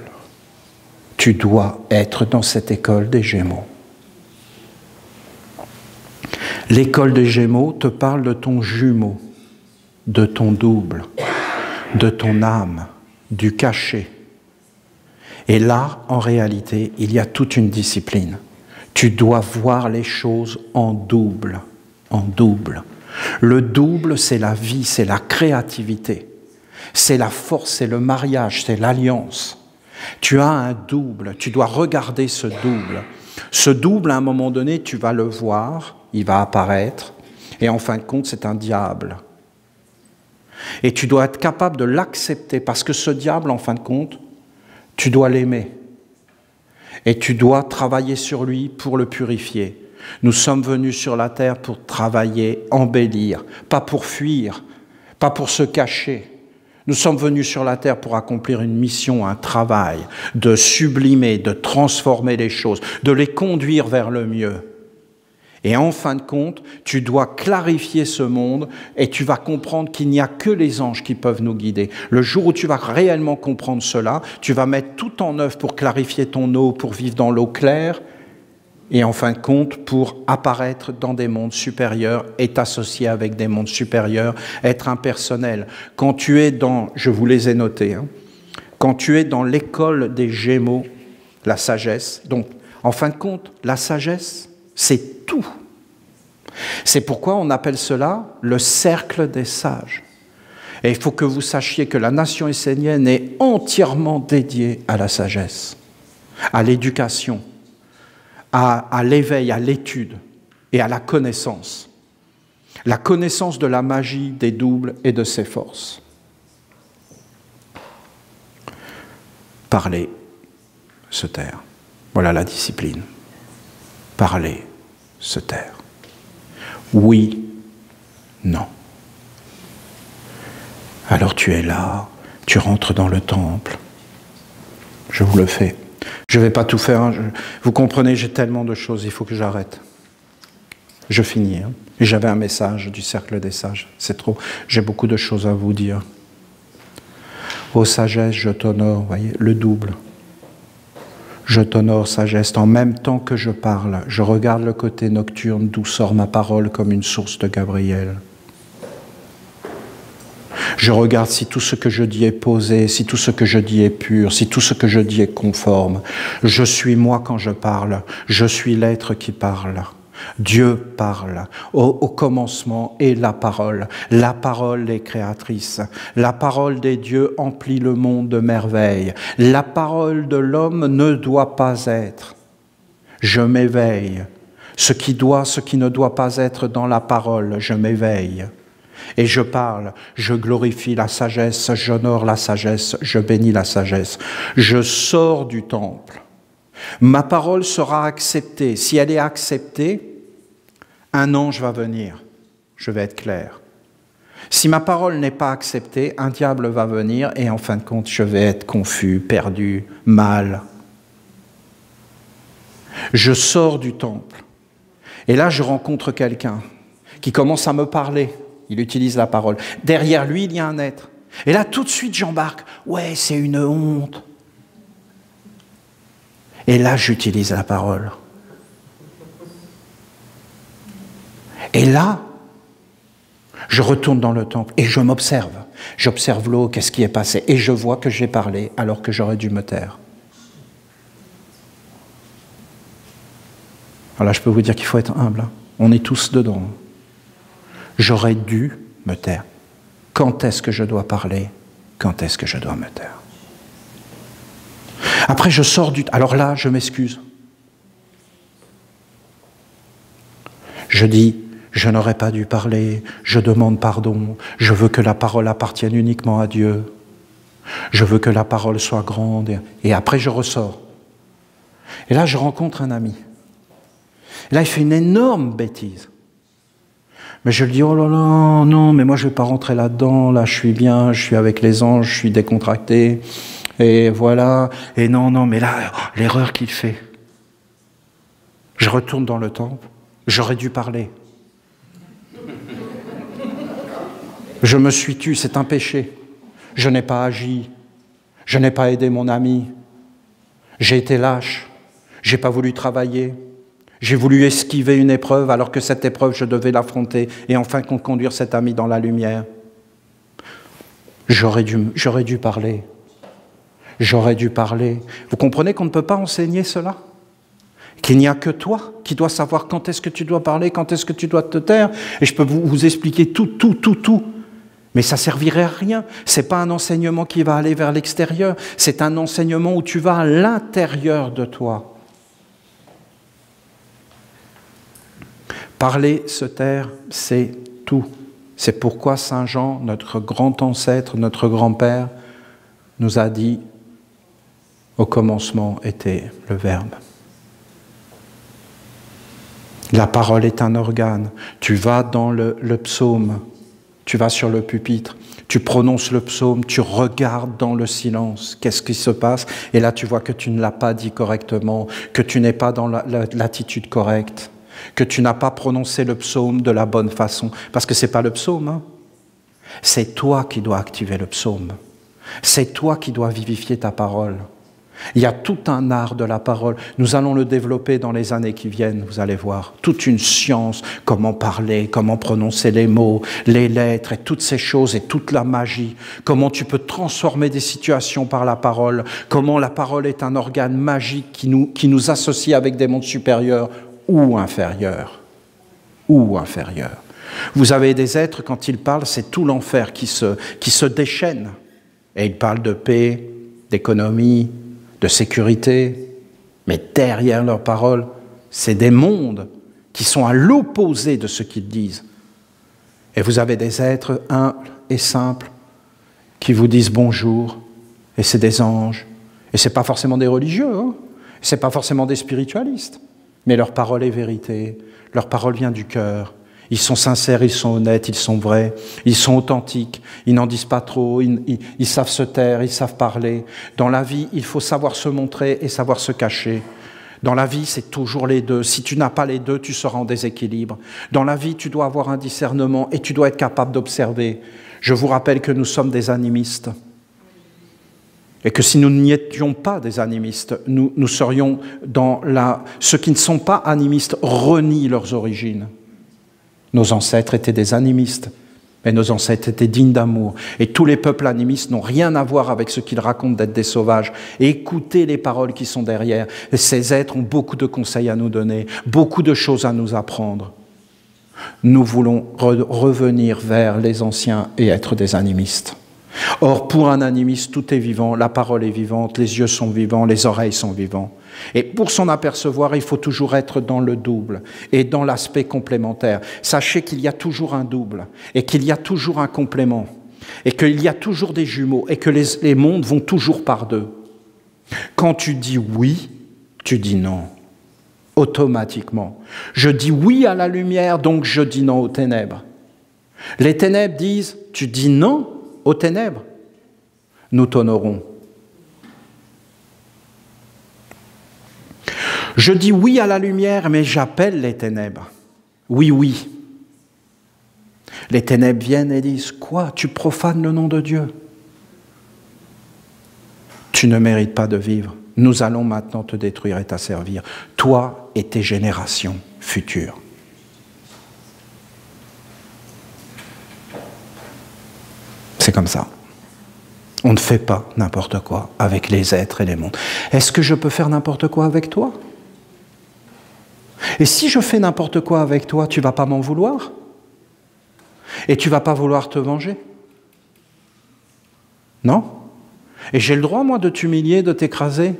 Tu dois être dans cette école des Gémeaux. L'école des Gémeaux te parle de ton jumeau, de ton double, de ton âme, du cachet. Et là, en réalité, il y a toute une discipline. Tu dois voir les choses en double, en double. Le double, c'est la vie, c'est la créativité, c'est la force, c'est le mariage, c'est l'alliance. Tu as un double, tu dois regarder ce double. Ce double, à un moment donné, tu vas le voir, il va apparaître, et en fin de compte, c'est un diable. Et tu dois être capable de l'accepter, parce que ce diable, en fin de compte, tu dois l'aimer. Et tu dois travailler sur lui pour le purifier. Nous sommes venus sur la terre pour travailler, embellir, pas pour fuir, pas pour se cacher. Nous sommes venus sur la terre pour accomplir une mission, un travail, de sublimer, de transformer les choses, de les conduire vers le mieux. Et en fin de compte, tu dois clarifier ce monde et tu vas comprendre qu'il n'y a que les anges qui peuvent nous guider. Le jour où tu vas réellement comprendre cela, tu vas mettre tout en œuvre pour clarifier ton eau, pour vivre dans l'eau claire et en fin de compte pour apparaître dans des mondes supérieurs et t'associer avec des mondes supérieurs, être impersonnel. Quand tu es dans, je vous les ai notés, quand tu es dans l'école des Gémeaux, la sagesse, donc en fin de compte, la sagesse, c'est tout. C'est pourquoi on appelle cela le cercle des sages. Et il faut que vous sachiez que la nation essénienne est entièrement dédiée à la sagesse, à l'éducation, à l'éveil, à l'étude et à la connaissance. La connaissance de la magie des doubles et de ses forces. Parler, se taire. Voilà la discipline. Parler, se taire. Oui, non. Alors tu es là, tu rentres dans le temple. Je vous le fais. Je ne vais pas tout faire. Vous comprenez, j'ai tellement de choses, il faut que j'arrête. Je finis. Et j'avais un message du cercle des sages. C'est trop. J'ai beaucoup de choses à vous dire. Ô sagesse, je t'honore, voyez, le double. Je t'honore, sagesse, en même temps que je parle, je regarde le côté nocturne d'où sort ma parole comme une source de Gabriel. Je regarde si tout ce que je dis est posé, si tout ce que je dis est pur, si tout ce que je dis est conforme. Je suis moi quand je parle, je suis l'être qui parle. Dieu parle. Au commencement est la parole. La parole est créatrice. La parole des dieux emplit le monde de merveilles. La parole de l'homme ne doit pas être. Je m'éveille. Ce qui ne doit pas être dans la parole, je m'éveille. Et je parle, je glorifie la sagesse, j'honore la sagesse, je bénis la sagesse. Je sors du temple. Ma parole sera acceptée. Si elle est acceptée, un ange va venir. Je vais être clair. Si ma parole n'est pas acceptée, un diable va venir et en fin de compte, je vais être confus, perdu, mal. Je sors du temple. Et là, je rencontre quelqu'un qui commence à me parler. Il utilise la parole. Derrière lui, il y a un être. Et là, tout de suite, j'embarque. Ouais, c'est une honte. Et là, j'utilise la parole. Et là, je retourne dans le temple et je m'observe. J'observe l'eau, qu'est-ce qui est passé. Et je vois que j'ai parlé alors que j'aurais dû me taire. Alors là, je peux vous dire qu'il faut être humble. On est tous dedans. J'aurais dû me taire. Quand est-ce que je dois parler? Quand est-ce que je dois me taire? Après, je sors du... Alors là, je m'excuse. Je dis, je n'aurais pas dû parler, je demande pardon, je veux que la parole appartienne uniquement à Dieu. Je veux que la parole soit grande. Et après, je ressors. Et là, je rencontre un ami. Et là, il fait une énorme bêtise. Mais je lui dis, oh là là, non, mais moi, je ne vais pas rentrer là-dedans. Là, je suis bien, je suis avec les anges, je suis décontracté. Et voilà, et non, mais là, l'erreur qu'il fait. Je retourne dans le temple, j'aurais dû parler. Je me suis tu, c'est un péché. Je n'ai pas agi, je n'ai pas aidé mon ami. J'ai été lâche, j'ai pas voulu travailler. J'ai voulu esquiver une épreuve alors que cette épreuve, je devais l'affronter et enfin conduire cet ami dans la lumière. J'aurais dû parler. J'aurais dû parler. Vous comprenez qu'on ne peut pas enseigner cela? Qu'il n'y a que toi qui dois savoir quand est-ce que tu dois parler, quand est-ce que tu dois te taire. Et je peux vous expliquer tout. Mais ça ne servirait à rien. Ce n'est pas un enseignement qui va aller vers l'extérieur. C'est un enseignement où tu vas à l'intérieur de toi. Parler, se taire, c'est tout. C'est pourquoi Saint Jean, notre grand ancêtre, notre grand-père, nous a dit au commencement était le Verbe. La parole est un organe. Tu vas dans le psaume, tu vas sur le pupitre, tu prononces le psaume, tu regardes dans le silence. Qu'est-ce qui se passe? Et là, tu vois que tu ne l'as pas dit correctement, que tu n'es pas dans l'attitude correcte. que tu n'as pas prononcé le psaume de la bonne façon. Parce que ce n'est pas le psaume, hein. C'est toi qui dois activer le psaume. C'est toi qui dois vivifier ta parole. Il y a tout un art de la parole. Nous allons le développer dans les années qui viennent, vous allez voir. Toute une science, comment parler, comment prononcer les mots, les lettres et toutes ces choses et toute la magie. Comment tu peux transformer des situations par la parole. Comment la parole est un organe magique qui nous associe avec des mondes supérieurs ou inférieurs. Ou inférieurs. Vous avez des êtres, quand ils parlent, c'est tout l'enfer qui se déchaîne. Et ils parlent de paix, d'économie, de sécurité, mais derrière leurs paroles, c'est des mondes qui sont à l'opposé de ce qu'ils disent. Et vous avez des êtres humbles et simples qui vous disent bonjour, et c'est des anges, et ce n'est pas forcément des religieux, hein, ce n'est pas forcément des spiritualistes, mais leur parole est vérité, leur parole vient du cœur. Ils sont sincères, ils sont honnêtes, ils sont vrais, ils sont authentiques, ils n'en disent pas trop, ils savent se taire, ils savent parler. Dans la vie, il faut savoir se montrer et savoir se cacher. Dans la vie, c'est toujours les deux. Si tu n'as pas les deux, tu seras en déséquilibre. Dans la vie, tu dois avoir un discernement et tu dois être capable d'observer. Je vous rappelle que nous sommes des animistes. Et que si nous n'étions pas des animistes, nous serions dans ceux qui ne sont pas animistes renient leurs origines. Nos ancêtres étaient des animistes, mais nos ancêtres étaient dignes d'amour. Et tous les peuples animistes n'ont rien à voir avec ce qu'ils racontent d'être des sauvages. Et écoutez les paroles qui sont derrière. Et ces êtres ont beaucoup de conseils à nous donner, beaucoup de choses à nous apprendre. Nous voulons revenir vers les anciens et être des animistes. Or, pour un animiste, tout est vivant, la parole est vivante, les yeux sont vivants, les oreilles sont vivants. Et pour s'en apercevoir, il faut toujours être dans le double et dans l'aspect complémentaire. Sachez qu'il y a toujours un double et qu'il y a toujours un complément et qu'il y a toujours des jumeaux et que les mondes vont toujours par deux. Quand tu dis oui, tu dis non, automatiquement. Je dis oui à la lumière, donc je dis non aux ténèbres. Les ténèbres disent, tu dis non aux ténèbres, nous t'honorons. Je dis oui à la lumière, mais j'appelle les ténèbres. Oui, oui. Les ténèbres viennent et disent, quoi, tu profanes le nom de Dieu? Tu ne mérites pas de vivre. Nous allons maintenant te détruire et t'asservir, toi et tes générations futures. C'est comme ça. On ne fait pas n'importe quoi avec les êtres et les mondes. Est-ce que je peux faire n'importe quoi avec toi? Et si je fais n'importe quoi avec toi, tu ne vas pas m'en vouloir? Et tu ne vas pas vouloir te venger? Non? Et j'ai le droit, moi, de t'humilier, de t'écraser,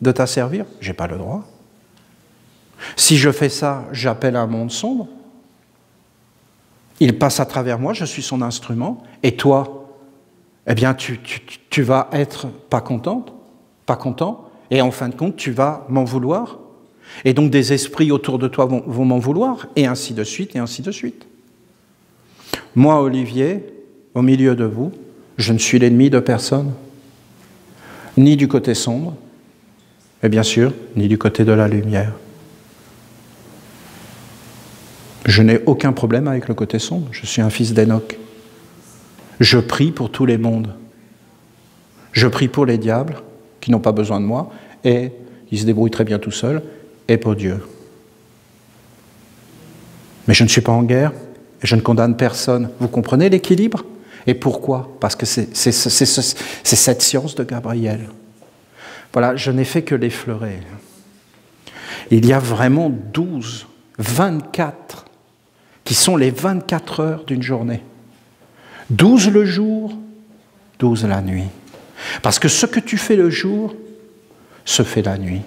de t'asservir? Je n'ai pas le droit. Si je fais ça, j'appelle un monde sombre. Il passe à travers moi, je suis son instrument. Et toi, eh bien, tu vas être pas contente, pas content, et en fin de compte, tu vas m'en vouloir. Et donc, des esprits autour de toi vont m'en vouloir, et ainsi de suite, et ainsi de suite. Moi, Olivier, au milieu de vous, je ne suis l'ennemi de personne, ni du côté sombre, et bien sûr, ni du côté de la lumière. Je n'ai aucun problème avec le côté sombre, je suis un fils d'Enoch. Je prie pour tous les mondes. Je prie pour les diables, qui n'ont pas besoin de moi, et ils se débrouillent très bien tout seuls, et pour Dieu. Mais je ne suis pas en guerre, et je ne condamne personne. Vous comprenez l'équilibre? Et pourquoi? Parce que c'est cette science de Gabriel. Voilà, je n'ai fait que l'effleurer. Il y a vraiment 12, 24, qui sont les 24 heures d'une journée. 12 le jour, 12 la nuit. Parce que ce que tu fais le jour, se fait la nuit.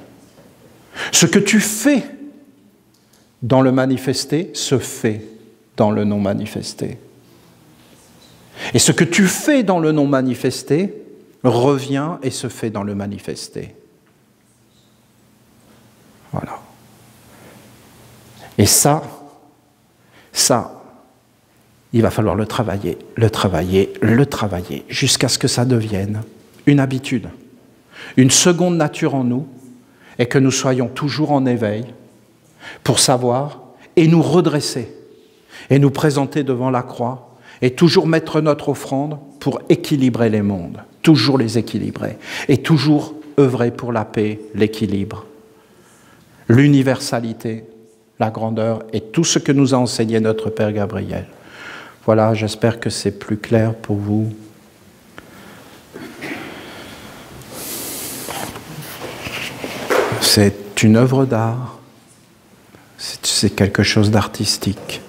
Ce que tu fais dans le manifesté, se fait dans le non manifesté. Et ce que tu fais dans le non manifesté, revient et se fait dans le manifesté. Voilà. Et ça, il va falloir le travailler, jusqu'à ce que ça devienne une habitude, une seconde nature en nous, et que nous soyons toujours en éveil pour savoir et nous redresser, et nous présenter devant la croix, et toujours mettre notre offrande pour équilibrer les mondes, toujours les équilibrer, et toujours œuvrer pour la paix, l'équilibre, l'universalité, la grandeur, et tout ce que nous a enseigné notre Père Gabriel. Voilà, j'espère que c'est plus clair pour vous. C'est une œuvre d'art, c'est quelque chose d'artistique.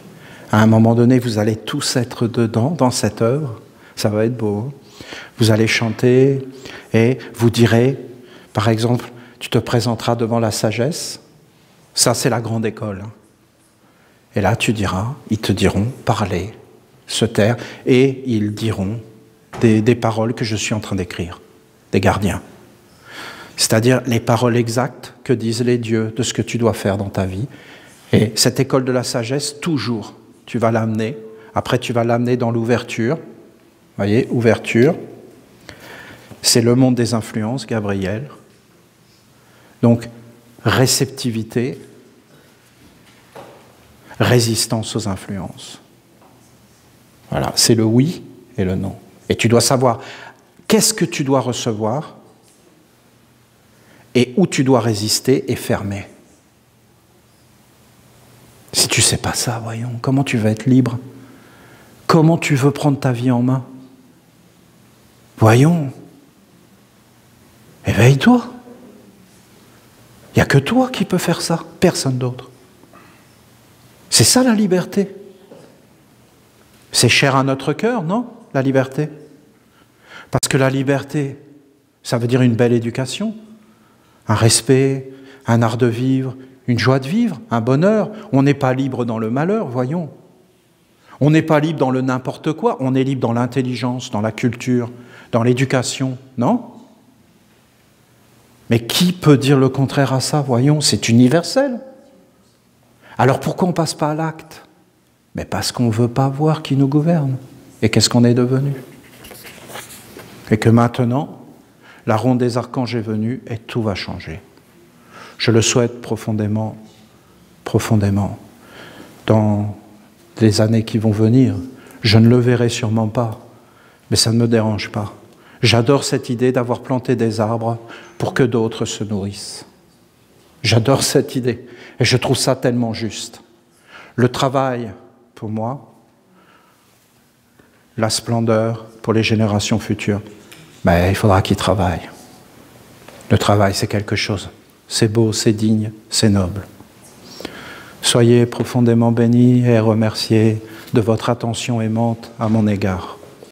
À un moment donné, vous allez tous être dedans, dans cette œuvre, ça va être beau. Vous allez chanter et vous direz, par exemple, tu te présenteras devant la sagesse, ça c'est la grande école. Et là tu diras, ils te diront, parlez, se taire, et ils diront des paroles que je suis en train d'écrire, des gardiens. C'est-à-dire les paroles exactes que disent les dieux de ce que tu dois faire dans ta vie. Et cette école de la sagesse, toujours, tu vas l'amener. Après, tu vas l'amener dans l'ouverture. Vous voyez, ouverture. C'est le monde des influences, Gabriel. Donc, réceptivité, résistance aux influences. Voilà, c'est le oui et le non. Et tu dois savoir qu'est-ce que tu dois recevoir et où tu dois résister et fermer. Si tu ne sais pas ça, voyons, comment tu vas être libre? Comment tu veux prendre ta vie en main? Voyons. Éveille-toi. Il n'y a que toi qui peux faire ça, personne d'autre. C'est ça la liberté. C'est cher à notre cœur, non, la liberté? Parce que la liberté, ça veut dire une belle éducation, un respect, un art de vivre, une joie de vivre, un bonheur. On n'est pas libre dans le malheur, voyons. On n'est pas libre dans le n'importe quoi, on est libre dans l'intelligence, dans la culture, dans l'éducation, non? Mais qui peut dire le contraire à ça, voyons? C'est universel. Alors pourquoi on ne passe pas à l'acte? Mais parce qu'on ne veut pas voir qui nous gouverne. Et qu'est-ce qu'on est devenu? Et que maintenant, la ronde des archanges est venue et tout va changer. Je le souhaite profondément, profondément. Dans les années qui vont venir, je ne le verrai sûrement pas, mais ça ne me dérange pas. J'adore cette idée d'avoir planté des arbres pour que d'autres se nourrissent. J'adore cette idée et je trouve ça tellement juste. Le travail, pour moi, la splendeur pour les générations futures, il faudra qu'ils travaillent. Le travail, c'est quelque chose. C'est beau, c'est digne, c'est noble. Soyez profondément bénis et remerciés de votre attention aimante à mon égard.